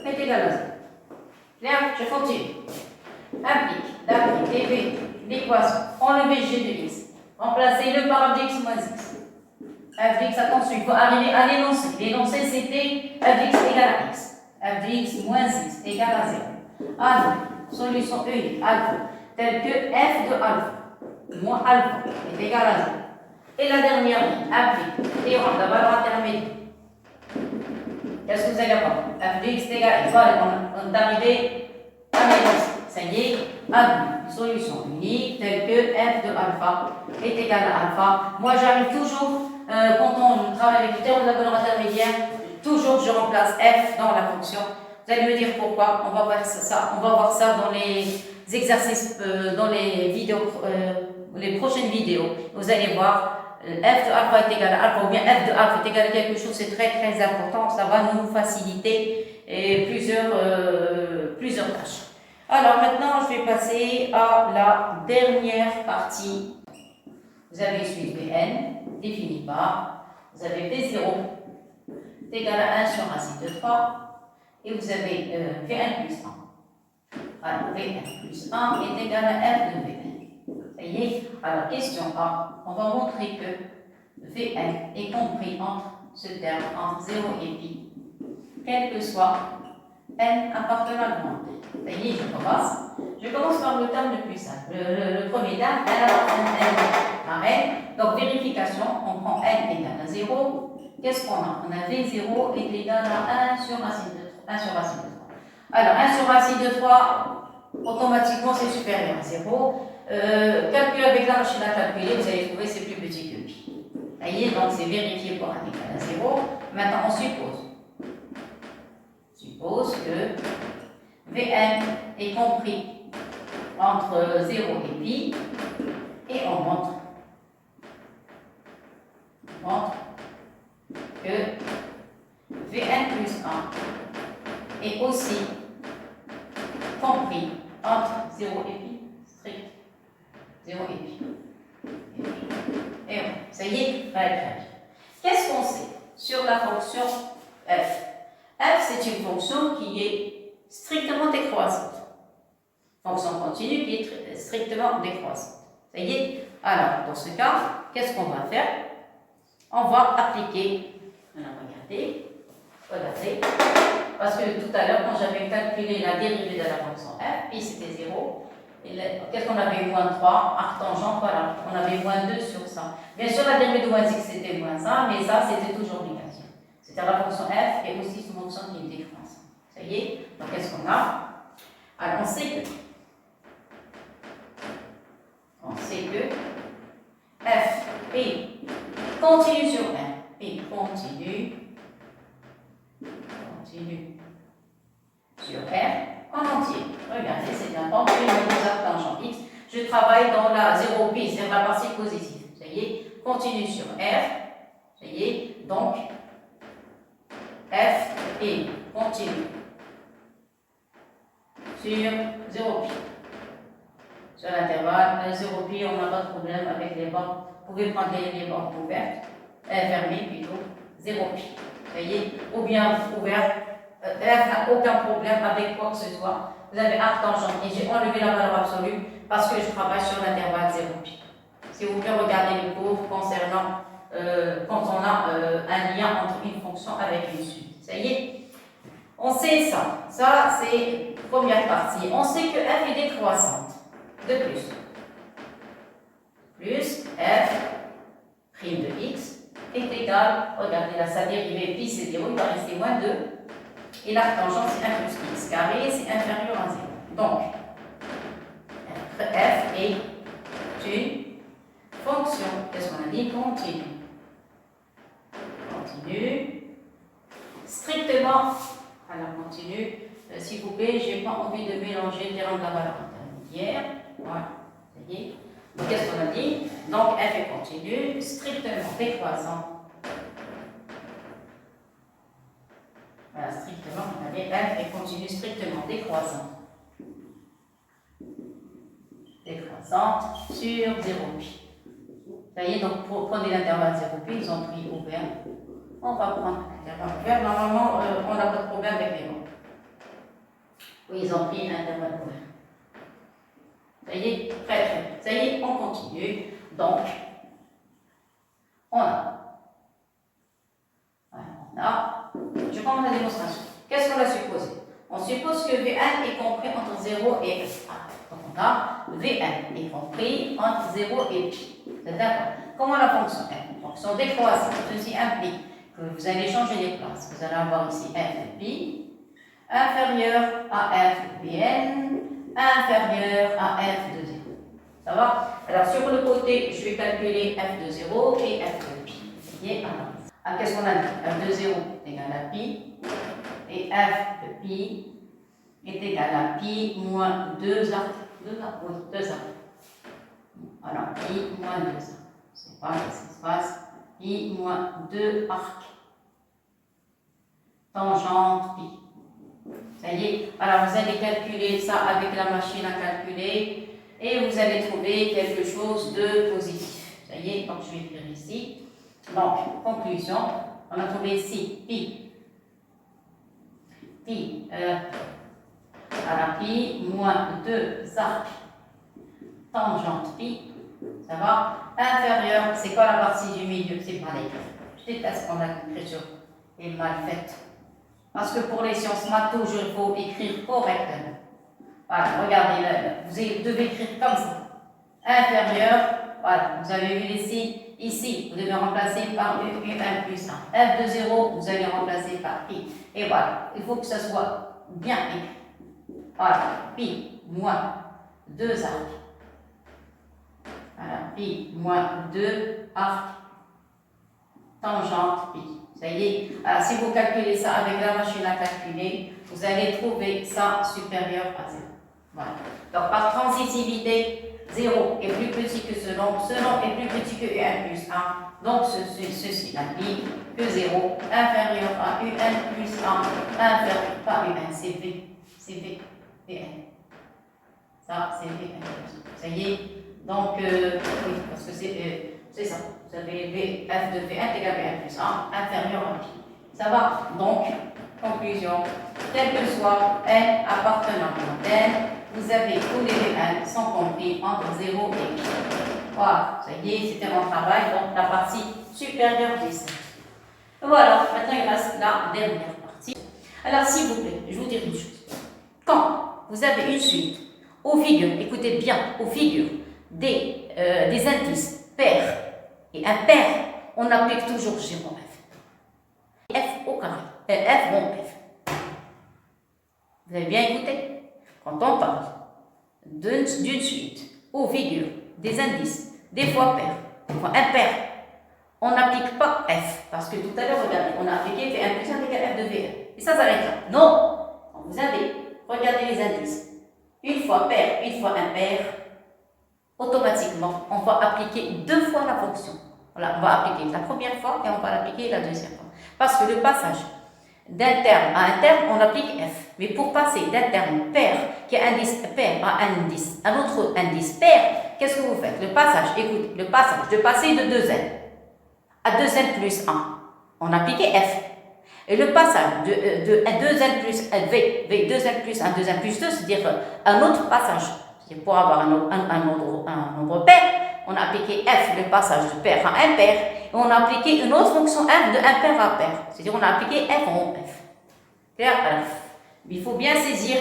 est égal à 0. Clair? Je continue. Implique d'après TB l'équation enlever g de x, remplacez-le par f de x moins x. F de x, attention, il faut arriver à l'énoncé. L'énoncé c'était f de x égale à x. F de x moins x égale à 0. Alors, solution unique, alpha, telle que f de alpha moins alpha est égal à 0. Et la dernière ligne, applique théorème de la valeur intermédiaire. qu'est-ce que vous allez avoir? F de x est égal à x. Voilà, on est arrivé à l'équation. Ça y est, une solution unique telle que f de alpha est égal à alpha. Moi, j'arrive toujours, quand on travaille avec le théorème de la valeur intermédiaire, toujours je remplace f dans la fonction. Vous allez me dire pourquoi. On va voir ça, dans les exercices, dans les vidéos, les prochaines vidéos. Vous allez voir, f de alpha est égal à alpha ou bien f de alpha est égal à quelque chose, c'est très très important. Ça va nous faciliter plusieurs tâches. Alors maintenant, je vais passer à la dernière partie. Vous avez suivi Vn, défini par, vous avez V0 est égal à 1 sur racine de 3, et vous avez Vn plus 1. Alors Vn plus 1 est égal à f de Vn. Ça y est. Alors question A, on va montrer que Vn est compris entre ce terme, entre 0 et pi, quel que soit n appartenant à grand N. Ça y est, je commence par le terme le plus simple. Le premier terme, n appartenant à n. Donc, vérification, on prend n égale à 0. Qu'est-ce qu'on a? On a V0 est égal à 1 sur racine de 3. 1 sur racine de 3. Alors, 1 sur racine de 3, automatiquement, c'est supérieur à 0. Calculer avec la machine à calculer, vous allez trouver c'est plus petit que pi. Ça y est, donc c'est vérifié pour n égal à 0. Maintenant, on suppose que Vn est compris entre 0 et pi, et on montre que Vn plus 1 est aussi compris entre 0 et pi, strict 0 et pi. Et voilà, ça y est, très bien. Qu'est-ce qu'on sait sur la fonction f? F, c'est une fonction qui est strictement décroissante. Fonction continue qui est strictement décroissante. Ça y est. Alors, dans ce cas, qu'est-ce qu'on va faire? On va appliquer. Alors, regardez. Parce que tout à l'heure, quand j'avais calculé la dérivée de la fonction f, pi c'était 0. Qu'est-ce qu'on avait? Moins 3, arc tangent, voilà. On avait moins 2 sur ça. Bien sûr, la dérivée de moins x c'était moins 1, mais ça c'était toujours négatif. C'est-à-dire la fonction f est aussi une fonction qui est décroissante. Ça y est. Donc, qu'est-ce qu'on a? Alors, on sait que f est continue sur n. Et continue sur r en entier. Regardez, c'est un pendule de tangent x. Je travaille dans la 0 pi, c'est la partie positive. Ça y est, continue sur r. Ça y est, donc f est continue sur 0 pi. Sur l'intervalle 0 pi, on n'a pas de problème avec les bornes. Vous pouvez prendre les bornes ouvertes, fermées plutôt, 0 pi. Vous voyez, ou bien ouvert, f n'a aucun problème avec quoi que ce soit. Vous avez arc tangent et j'ai enlevé la valeur absolue parce que je travaille sur l'intervalle 0 pi. Si vous pouvez regarder le cours concernant quand on a un lien entre une fonction avec une suite. Ça y est, on sait ça. Ça, c'est la première partie. On sait que f est décroissante. De plus f prime de x est égal, regardez là, sa dérivée pi c'est 0, il va rester moins 2. Et l'arc tangent c'est 1 plus x carré, c'est inférieur à 0. Donc, f est une fonction, qu'est-ce qu'on a dit? Continue. Strictement, alors continue, s'il vous plaît, je n'ai pas envie de mélanger le terme de la valeur intermédiaire. Voilà, ça y est. Donc, qu'est-ce qu'on a dit? Donc, f est continue, strictement décroissant. Voilà, strictement, on avait f est continue, strictement décroissant. Décroissante sur 0 pi. Ça y est, donc, prenez l'intervalle 0 pi, ils ont pris ouvert. On va prendre l'intervalle ouvert. Normalement, on n'a pas de problème avec les mots. Oui, ils ont pris l'intervalle ouvert. Ça y est, très. Ça y est, on continue. Donc, on a. Je prends la démonstration. Qu'est-ce qu'on a supposé? On suppose que Vn est compris entre 0 et f. Donc, on a Vn est compris entre 0 et pi. C'est d'accord. Comment la fonction f? Fonction décroissante. Ceci implique vous allez changer les places. Vous allez avoir ici f de pi, inférieur à f de Pn, inférieur à f de 0. Ça va? Alors, sur le côté, je vais calculer f de 0 et f de pi. Alors, qu'est-ce qu'on a dit? F de 0 est égal à pi, et f de pi est égal à pi moins 2 arcs. 2 arcs, oui, 2 arcs. Alors, pi moins 2 arcs. C'est pas ce qui se passe. Pi moins 2 arcs. Tangente pi. Ça y est. Alors, vous allez calculer ça avec la machine à calculer et vous allez trouver quelque chose de positif. Ça y est. Donc, je vais écrire ici. Donc, conclusion. On a trouvé ici pi. Pi. Alors, pi moins 2 arcs. Tangente pi. Ça va? Inférieur, c'est quoi la partie du milieu? C'est pas l'écrit. Je déteste quand l'écriture est mal faite. Parce que pour les sciences maths, toujours il faut écrire correctement. Voilà, regardez, vous devez écrire comme ça. Inférieur, voilà, vous avez vu ici, vous devez remplacer par un plus 1. F de 0, vous allez remplacer par pi. Et voilà, il faut que ça soit bien écrit. Voilà, pi moins 2 arcs. Voilà, pi moins 2 arcs tangente pi. Ça y est. Alors, si vous calculez ça avec la machine à calculer, vous allez trouver ça supérieur à 0. Voilà. Donc, par transitivité, 0 est plus petit que ce nombre est plus petit que un plus 1. Donc, ceci implique que 0 inférieur à un plus 1 inférieur à un. C'est V. C'est V. Vn. Ça, c'est Vn. Ça y est. Donc, oui, parce que c'est ça. Vous avez f de V1 égale V1 plus 1 inférieur à pi. Ça va? Donc, conclusion, quel que soit n appartenant à n, vous avez tous les V1 sont compris entre 0 et pi. Voilà, ça y est, c'était mon travail, donc la partie supérieure du cercle. Voilà, maintenant il reste la dernière partie. Alors, s'il vous plaît, je vous dis une chose. Quand vous avez une suite aux figures, écoutez bien, aux figures des indices pairs et impair, on applique toujours G rond F. F au carré. F rond F. Vous avez bien écouté? Quand on parle d'une suite aux figures, des indices, des fois pairs, des fois impairs, on n'applique pas F. Parce que tout à l'heure, regardez, on a appliqué V1 plus 1 égale F de V1. Et ça s'arrête là. Non! Quand vous avez, regardez les indices. Une fois pair, une fois impair, automatiquement, on va appliquer 2 fois la fonction. Voilà, on va appliquer la première fois et on va l'appliquer la deuxième fois. Parce que le passage d'un terme à un terme, on applique F. Mais pour passer d'un terme pair, qui est indice pair, à un autre indice pair, qu'est-ce que vous faites? Le passage, écoutez, le passage de passer de 2n à 2n plus 1, on appliquait F. Et le passage de 2n plus v 2n plus 1, 2n plus 2, c'est-à-dire un autre passage. Pour avoir un nombre pair, on a appliqué f, le passage de pair à impair, et on a appliqué une autre fonction f de impair à pair. C'est-à-dire on a appliqué f rond f. Clair? Alors, il faut bien saisir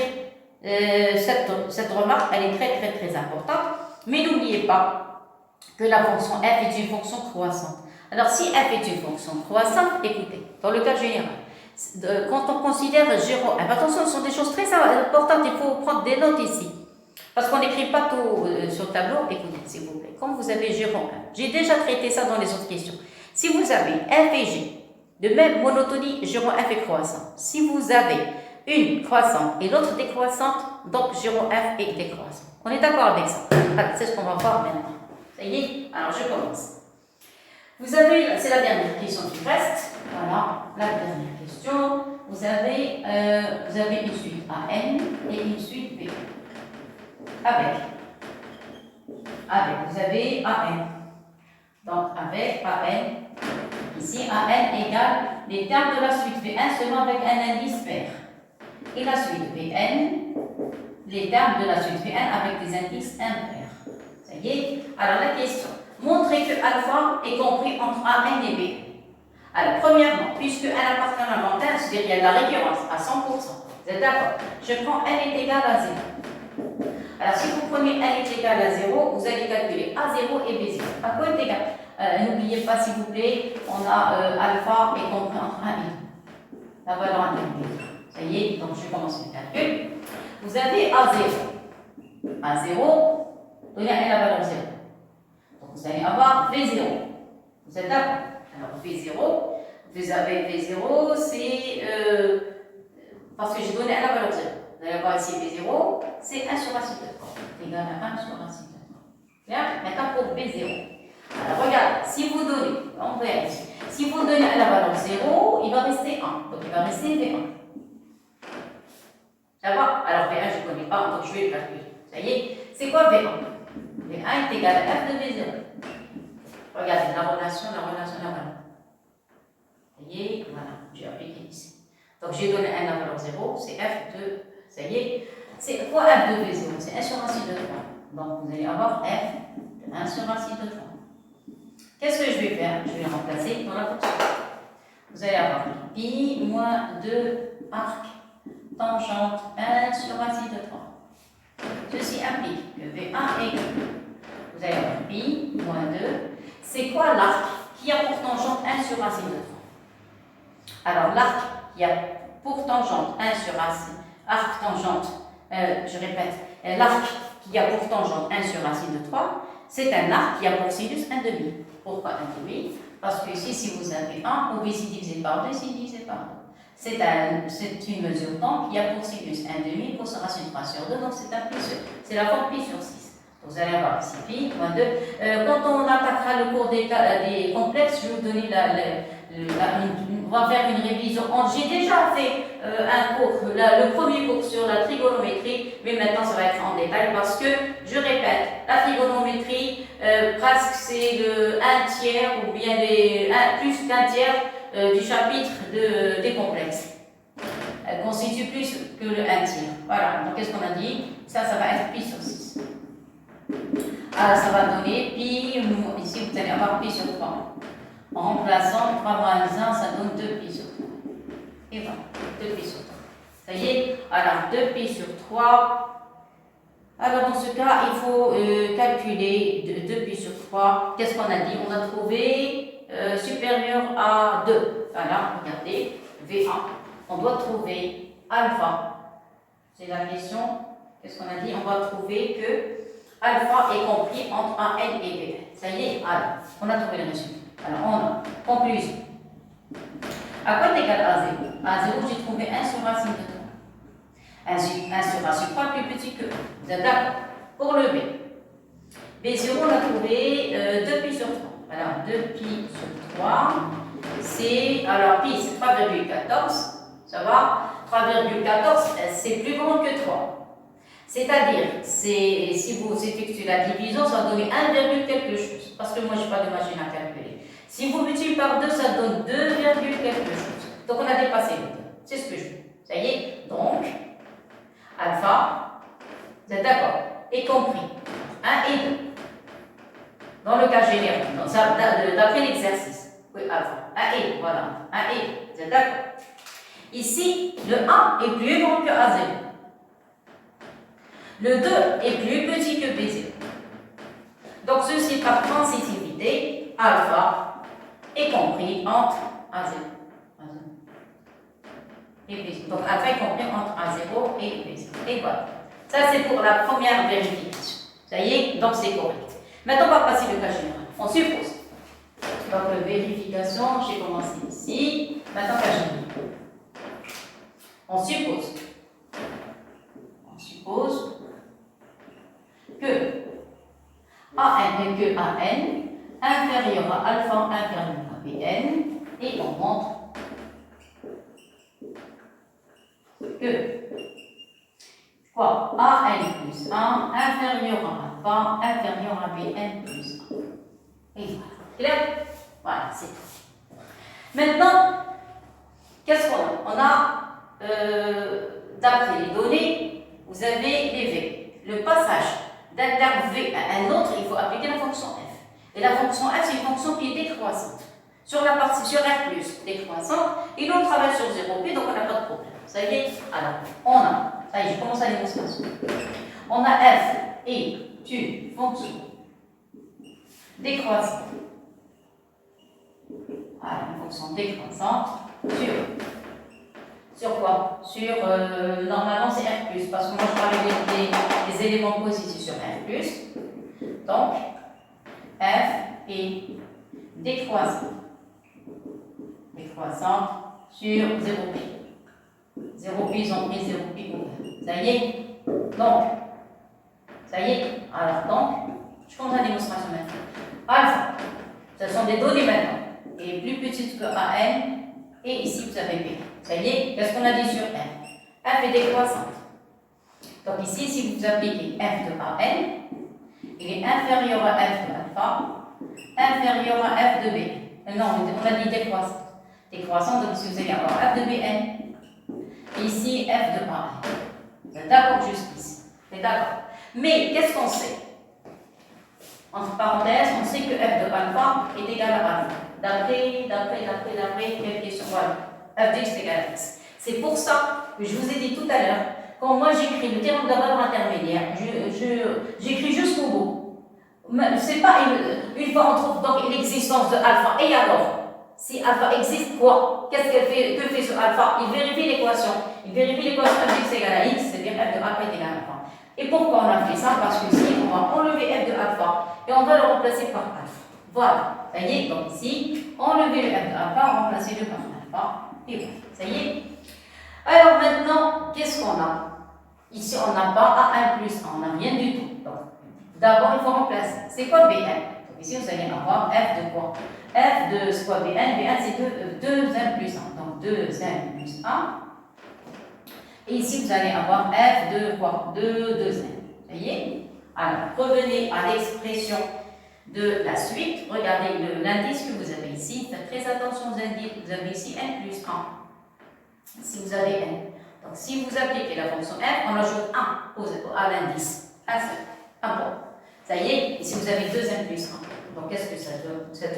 cette remarque, elle est très importante. Mais n'oubliez pas que la fonction f est une fonction croissante. Alors, si f est une fonction croissante, écoutez, dans le cas général, quand on considère G rond f, attention, ce sont des choses très importantes, il faut prendre des notes ici. Parce qu'on n'écrit pas tout sur le tableau. Écoutez, s'il vous plaît. Comme vous avez G rond 1, j'ai déjà traité ça dans les autres questions. Si vous avez F et G, de même monotonie, G rond F est croissant. Si vous avez une croissante et l'autre décroissante, donc G rond F est décroissant. On est d'accord avec ça? Voilà, c'est ce qu'on va voir maintenant. Ça y est? Alors, je commence. Vous avez, c'est la dernière question qui reste. Voilà, la dernière question. Vous avez une suite AN et une suite B. Vous avez AN. Donc, avec AN, ici, AN égale les termes de la suite V1 seulement avec un indice pair. Et la suite Vn, les termes de la suite V1 avec des indices impairs. Ça y est? Alors, la question. Montrez que alpha est compris entre AN et B. Alors, premièrement, puisque n appartient à l'inventaire, c'est-à-dire qu'il y a de la récurrence à 100%. Vous êtes d'accord? Je prends n est égal à 0. Alors, si vous prenez n est égal à 0, vous allez calculer A0 et B0. À quoi est égal? N'oubliez pas, s'il vous plaît, on a alpha est compris entre 1 et 2. La valeur intermédiaire. Ça y est, donc je commence le calcul. Vous avez A0. A0, donnez à n la valeur 0. Donc vous allez avoir V0. Vous êtes d'accord? Alors V0, vous avez V0, c'est parce que j'ai donné à la valeur 0. Vous allez voir ici V0, c'est 1 sur racine de 3. C'est égal à 1 sur racine de 3. Bien? Maintenant pour V0. Alors regarde, si vous donnez, on vérifie. Si vous donnez à la valeur 0, il va rester 1. Donc il va rester V1. Ça va? Alors V1, je ne connais pas, donc je vais le calculer. Ça y est, c'est quoi V1? V1 est égal à f de V0. Regardez la relation. Ça y est, voilà, j'ai appliqué ici. Donc j'ai donné 1 à la valeur 0, c'est f de, ça y est, c'est quoi f de V0? C'est 1 sur racine de 3. Donc vous allez avoir f de 1 sur racine de 3. Qu'est-ce que je vais faire? Je vais le remplacer dans la fonction. Vous allez avoir pi moins 2 arc tangente 1 sur racine de 3. Ceci implique que V1 est égal. Vous allez avoir pi moins 2. C'est quoi l'arc qui a pour tangente 1 sur racine de 3? Alors l'arc qui a pour tangente 1 sur racine, arc tangente, je répète, l'arc qui a pour tangente 1 sur racine de 3, c'est un arc qui a pour sinus 1 demi. Pourquoi 1 demi? Parce que ici, si vous avez 1, vous pouvez ici diviser par 2, ici diviser par 2. C'est une mesure temps qui a pour sinus 1 demi, pour sa racine 3 sur 2, donc c'est un pi sur, c'est la forme pi sur 6. Vous allez avoir ici pi moins 2. Quand on attaquera le cours des complexes, je vais vous donner on va faire une révision. J'ai déjà fait un cours, le premier cours sur la trigonométrie, mais maintenant ça va être en détail parce que, je répète, la trigonométrie, presque c'est le 1 tiers ou bien plus qu'un tiers du chapitre des complexes. Elle constitue plus que le 1 tiers. Voilà, donc qu'est-ce qu'on a dit? Ça va être pi sur 6. Alors ça va donner pi, ici vous allez avoir pi sur 3. En remplaçant 3 moins 1, ça donne 2 pi sur 3. Et voilà, 2 pi sur 3. Ça y est, alors 2 pi sur 3. Alors dans ce cas, il faut calculer 2 pi sur 3. Qu'est-ce qu'on a dit? On a trouvé supérieur à 2. Voilà, regardez, V1. On doit trouver alpha. C'est la question. Qu'est-ce qu'on a dit? On va trouver que alpha est compris entre AN et BN. Ça y est, alors, on a trouvé le résultat. Alors, on a conclusion. À quoi est égal A0? A0, j'ai trouvé 1 sur racine de 3. 1 sur racine 3 plus petit que 1. Vous êtes d'accord? Pour le B. B0, on a trouvé 2 pi sur 3. Alors, 2 pi sur 3, c'est, alors pi, c'est 3,14. Ça va? 3,14, c'est plus grand que 3. C'est-à-dire, si vous effectuez la division, ça va donner 1, quelque chose. Parce que moi, je n'ai pas de machine à calculer. Si vous multipliez par 2, ça donne 2, quelque chose. Donc, on a dépassé le 2. C'est ce que je veux. Ça y est? Donc, alpha, vous êtes d'accord? Est compris. 1 et 2. Dans le cas général, d'après l'exercice. Oui, alpha. 1 et, voilà. 1 et, vous êtes d'accord? Ici, le 1 est plus grand que A0. Le 2 est plus petit que B0. Donc, ceci par transitivité, alpha est compris entre A0 et B0. Donc, alpha est compris entre A0 et B0. Et voilà. Ça, c'est pour la première vérification. Ça y est, donc c'est correct. Maintenant, on va passer le cas général. On suppose. Donc, vérification, j'ai commencé ici. Maintenant, cas général. On suppose que AN inférieur à alpha inférieur à Bn, et on montre que quoi? AN plus 1 inférieur à alpha inférieur à Bn plus 1. Et voilà. Clair? Voilà, c'est tout. Maintenant, qu'est-ce qu'on a? On a d'après les données, vous avez les V. Le passage d'un terme V à un autre, il faut appliquer la fonction f. Et la fonction f, c'est une fonction qui est décroissante. Sur la partie sur R+, décroissante, et l'autre travaille sur 0P, donc on n'a pas de problème. Ça y est? Alors, on a, ça y est, je commence à l'énonciation. On a f est une fonction décroissante Alors, une fonction décroissante sur quoi? Sur, normalement c'est R+, parce que moi je parlais des éléments positifs sur R+. Donc, f est décroissante sur 0pi. 0pi, ils ont pris 0pi ouvert. Ça y est? Donc, ça y est? Alors, donc, je commence la démonstration maintenant. Alpha, ce sont des données maintenant. Et plus petites que AN, et ici vous avez B. Ça y est? Qu'est-ce qu'on a dit sur N? F est décroissante. Donc ici, si vous appliquez f de AN, il est inférieur à f de alpha, inférieur à f de B. Non, on a dit décroissante. Décroissante, donc ici vous allez avoir f de Bn, ici f de AN. Vous êtes d'accord jusqu'ici? Vous êtes d'accord? Mais qu'est-ce qu'on sait? Entre parenthèses, on sait que f de alpha est égal à alpha. D'après quelle question? Voilà. f de x est égal à x. C'est pour ça que je vous ai dit tout à l'heure, quand moi j'écris le terme de valeur intermédiaire, j'écris jusqu'au bout. C'est pas une fois on trouve donc l'existence de alpha. Et alors, si alpha existe, quoi? Qu'est-ce qu'elle fait? Que fait ce alpha? Il vérifie l'équation. Il vérifie l'équation f de x est égal à x, c'est-à-dire f de alpha est égal à alpha. Et pourquoi on a fait ça? Parce que si on va enlever f de alpha et on va le remplacer par alpha. Voilà. Ça y est, donc ici, enlever le f de alpha, remplacer le par alpha. Et voilà. Ça y est. Alors maintenant, qu'est-ce qu'on a? Ici, on n'a pas A1 plus 1, on n'a rien du tout. Donc, d'abord, il faut remplacer. C'est quoi Bn? Donc ici, vous allez avoir f de quoi? F de c'est quoi Bn? Bn, c'est 2n plus 1. Donc 2n plus 1. Et ici, vous allez avoir f de quoi? De 2n. Ça y est? Alors, revenez à l'expression de la suite. Regardez l'indice que vous avez ici. Faites très attention aux indices. Vous avez ici n plus 1. Si vous avez n. Donc, si vous appliquez la fonction f, on ajoute 1 à l'indice. Un seul. Un point. Ça y est, ici vous avez 2n plus 1. Donc, qu'est-ce que ça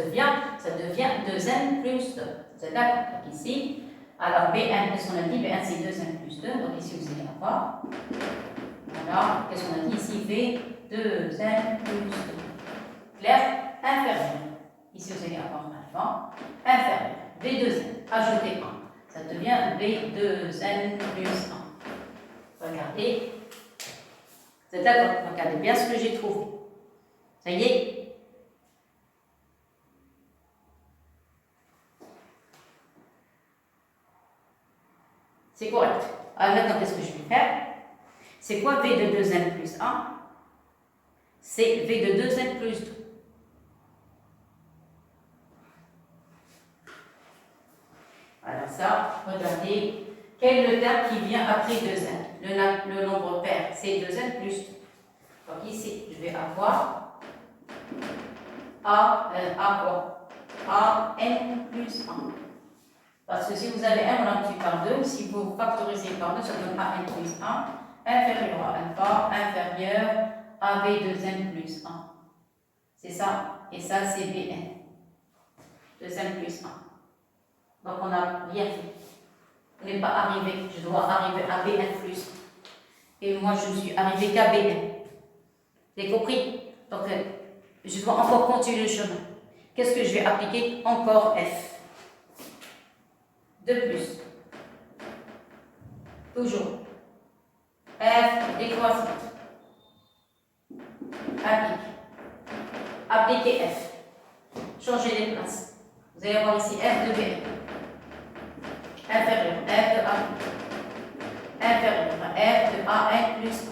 devient? Ça devient 2n plus 2. Vous êtes d'accord? Donc, ici, alors Bn, qu'est-ce qu'on a dit? Bn, c'est 2n plus 2. Donc, ici, vous allez avoir. Voilà, qu'est-ce qu'on a dit ici? V, 2n plus 2. Clair? Inférieur. Ici, vous allez avoir alpha. Inférieur. V2n. Ajoutez 1. Ça devient V2n plus 1. Regardez. Vous êtes d'accord? Regardez bien ce que j'ai trouvé. Ça y est? C'est correct. Alors maintenant, qu'est-ce que je vais faire? C'est quoi V de 2n plus 1? C'est V de 2n plus 2. Alors ça, regardez, quel est le terme qui vient après 2n? Le nombre pair, c'est 2n plus 2. Donc ici, je vais avoir A quoi? A n plus 1. Parce que si vous avez 1, on multiplie par 2. Si vous factorisez par 2, ça donne A n plus 1. Inférieur à alpha, inférieur à V 2n plus 1. C'est ça. Et ça, c'est Bn. 2n plus 1. Donc, on n'a rien fait. On n'est pas arrivé. Je dois arriver à Bn plus. Et moi, je suis arrivé qu'à Bn. Vous avez compris? Donc, je dois encore continuer le chemin. Qu'est-ce que je vais appliquer? Encore F. De plus. Toujours. F décroissante. Applique. Appliquez F. Changez les places. Vous allez avoir ici F de Bn. Inférieur, F de A. Inférieur, F de AN plus 1.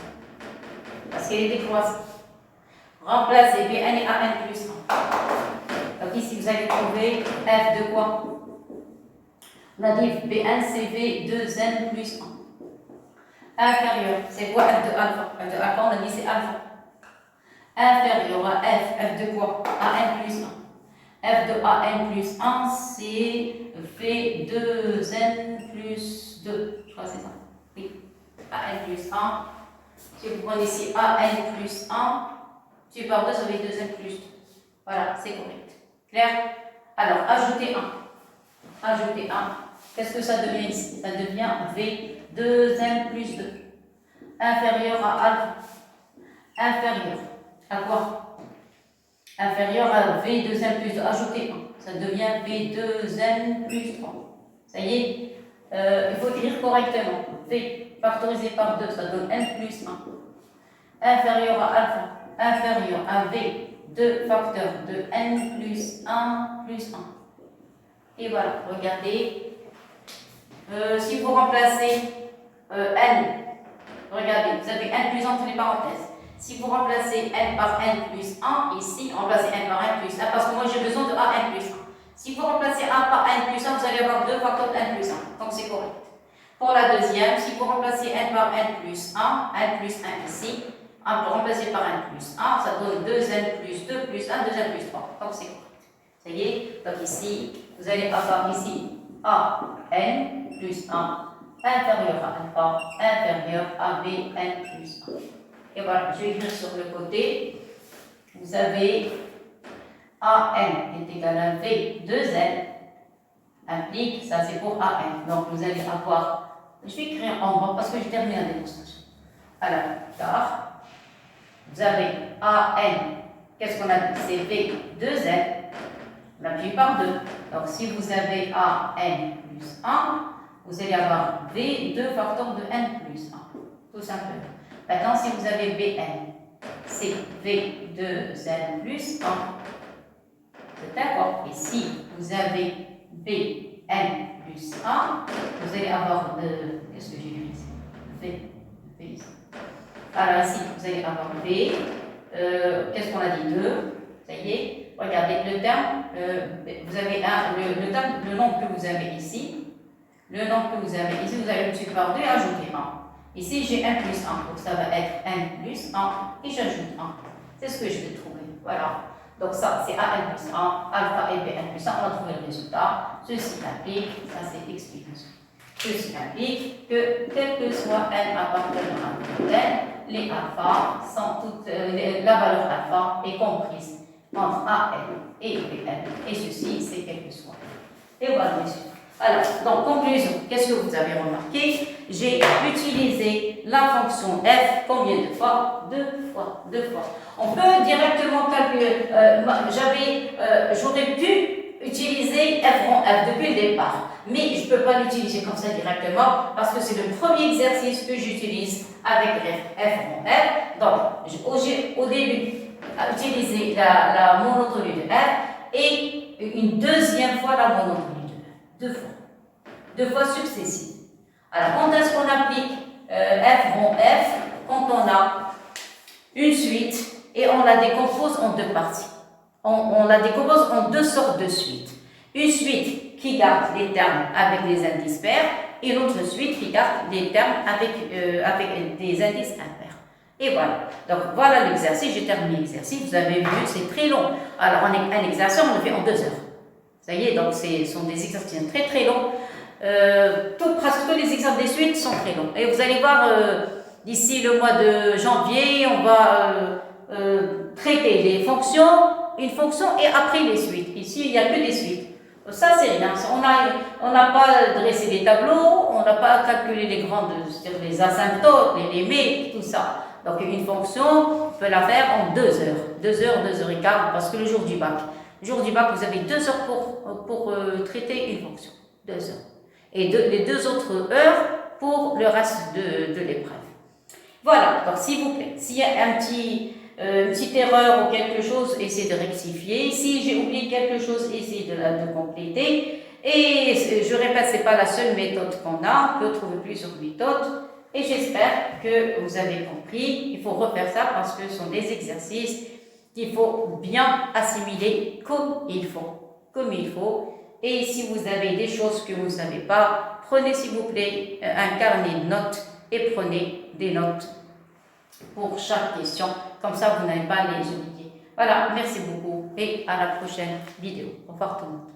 Parce qu'elle est décroissante. Remplacez Bn et AN plus 1. Donc ici, vous allez trouver F de quoi? On a dit Bn, c'est V 2n plus 1. Inférieur, c'est quoi F de alpha? F de alpha, on a dit c'est alpha. Inférieur à F de quoi? AN plus 1. F de AN plus 1, c'est V 2n plus 2. Je crois que c'est ça. Oui. AN plus 1. Si vous prenez ici AN plus 1, tu par 2, ça fait 2n plus 2. Voilà, c'est correct. Clair? Alors, ajoutez 1. Ajoutez 1. Qu'est-ce que ça devient ici? Ça devient V 2n plus 2. Inférieur à alpha. Inférieur à quoi? inférieur à V2N plus 2. Ajoutez 1. Ça devient V2N plus 3. Ça y est, il faut écrire correctement. V factorisé par 2, ça donne N plus 1. Inférieur à alpha, inférieur à V2 facteur de N plus 1 plus 1. Et voilà, regardez. Si vous remplacez N, regardez, vous avez N plus 1 entre les parenthèses. Si vous remplacez N par N plus 1, ici, remplacez N par N plus 1, parce que moi j'ai besoin de AN plus 1. Si vous remplacez 1 par N plus 1, vous allez avoir 2 facteurs de N plus 1, donc c'est correct. Pour la deuxième, si vous remplacez N par N plus 1, N plus 1 ici, remplacé par N plus 1, ça donne 2N plus 2 plus 1, 2N plus 3, donc c'est correct. Ça y est, donc ici, vous allez avoir ici AN plus 1 inférieur à alpha, inférieur à Bn plus 1. Et voilà, je vais écrire sur le côté. Vous avez AN est égal à V2N, implique, ça c'est pour AN. Donc vous allez avoir, je vais écrire en bas parce que j'ai terminé la démonstration. Alors, car vous avez AN, qu'est-ce qu'on a dit? C'est V2N, on appuie par 2. Donc si vous avez AN plus 1, vous allez avoir V2 facteur de N plus 1, tout simplement. Maintenant, si vous avez Bn, c'est V2N plus 1. C'est d'accord. Et si vous avez Bn plus 1, vous allez avoir qu'est-ce que j'ai écrit ici? V ici. Alors ici, vous allez avoir V. Qu'est-ce qu'on a dit? 2. Ça y est. Regardez le terme. Vous avez le nombre que vous avez ici. Le nombre que vous avez ici, vous allez multiplier par 2 et ajouter 1. Ici, j'ai N plus 1, donc ça va être N plus 1 et j'ajoute 1. C'est ce que je vais trouver. Voilà. Donc ça, c'est AN plus 1, alpha et Bn plus 1. On a trouvé le résultat. Ceci implique, ça c'est l'explication. Ceci implique que, quel que soit N appartenant à N, les alpha sont toutes, la valeur alpha est comprise entre AN et Bn. Et ceci, c'est quel que soit. Et voilà le résultat. Alors, donc, conclusion, qu'est-ce que vous avez remarqué? J'ai utilisé la fonction f combien de fois? 2 fois. 2 fois. On peut directement calculer, j'aurais pu utiliser f rond f depuis le départ, mais je ne peux pas l'utiliser comme ça directement parce que c'est le premier exercice que j'utilise avec f rond f. Donc, j'ai au début utilisé la monotonie de f et une deuxième fois la monotonie. 2 fois. 2 fois successives. Alors, quand est-ce qu'on applique f rond f? Quand on a une suite et on la décompose en 2 parties. On la décompose en 2 sortes de suites. Une suite qui garde les termes avec des indices pairs et l'autre suite qui garde les termes avec des indices impairs. Et voilà. Donc, voilà l'exercice. J'ai terminé l'exercice. Vous avez vu, c'est très long. Alors, un exercice, on le fait en 2 heures. Ça y est, donc ce sont des exercices très très longs. Presque tous les exercices des suites sont très longs. Et vous allez voir, d'ici le mois de janvier, on va traiter les fonctions, une fonction et après les suites. Ici, il n'y a que des suites. Ça, c'est rien. On n'a pas dressé des tableaux, on n'a pas calculé les asymptotes, les limites, tout ça. Donc, une fonction, on peut la faire en 2 heures. 2 heures, 2 heures et quart, parce que le jour du bac. Le jour du bac, vous avez 2 heures pour traiter une fonction. 2 heures. Et les 2 autres heures pour le reste de l'épreuve. Voilà, donc s'il vous plaît, s'il y a une petite erreur ou quelque chose, essayez de rectifier. Si j'ai oublié quelque chose, essayez de compléter. Et je répète, ce n'est pas la seule méthode qu'on a, on peut trouver plusieurs méthodes. Et j'espère que vous avez compris. Il faut refaire ça parce que ce sont des exercices qu'il faut bien assimiler comme il faut. Et si vous avez des choses que vous ne savez pas, prenez s'il vous plaît un carnet de notes et prenez des notes pour chaque question. Comme ça, vous n'allez pas les oublier. Voilà, merci beaucoup et à la prochaine vidéo. Au revoir tout le monde.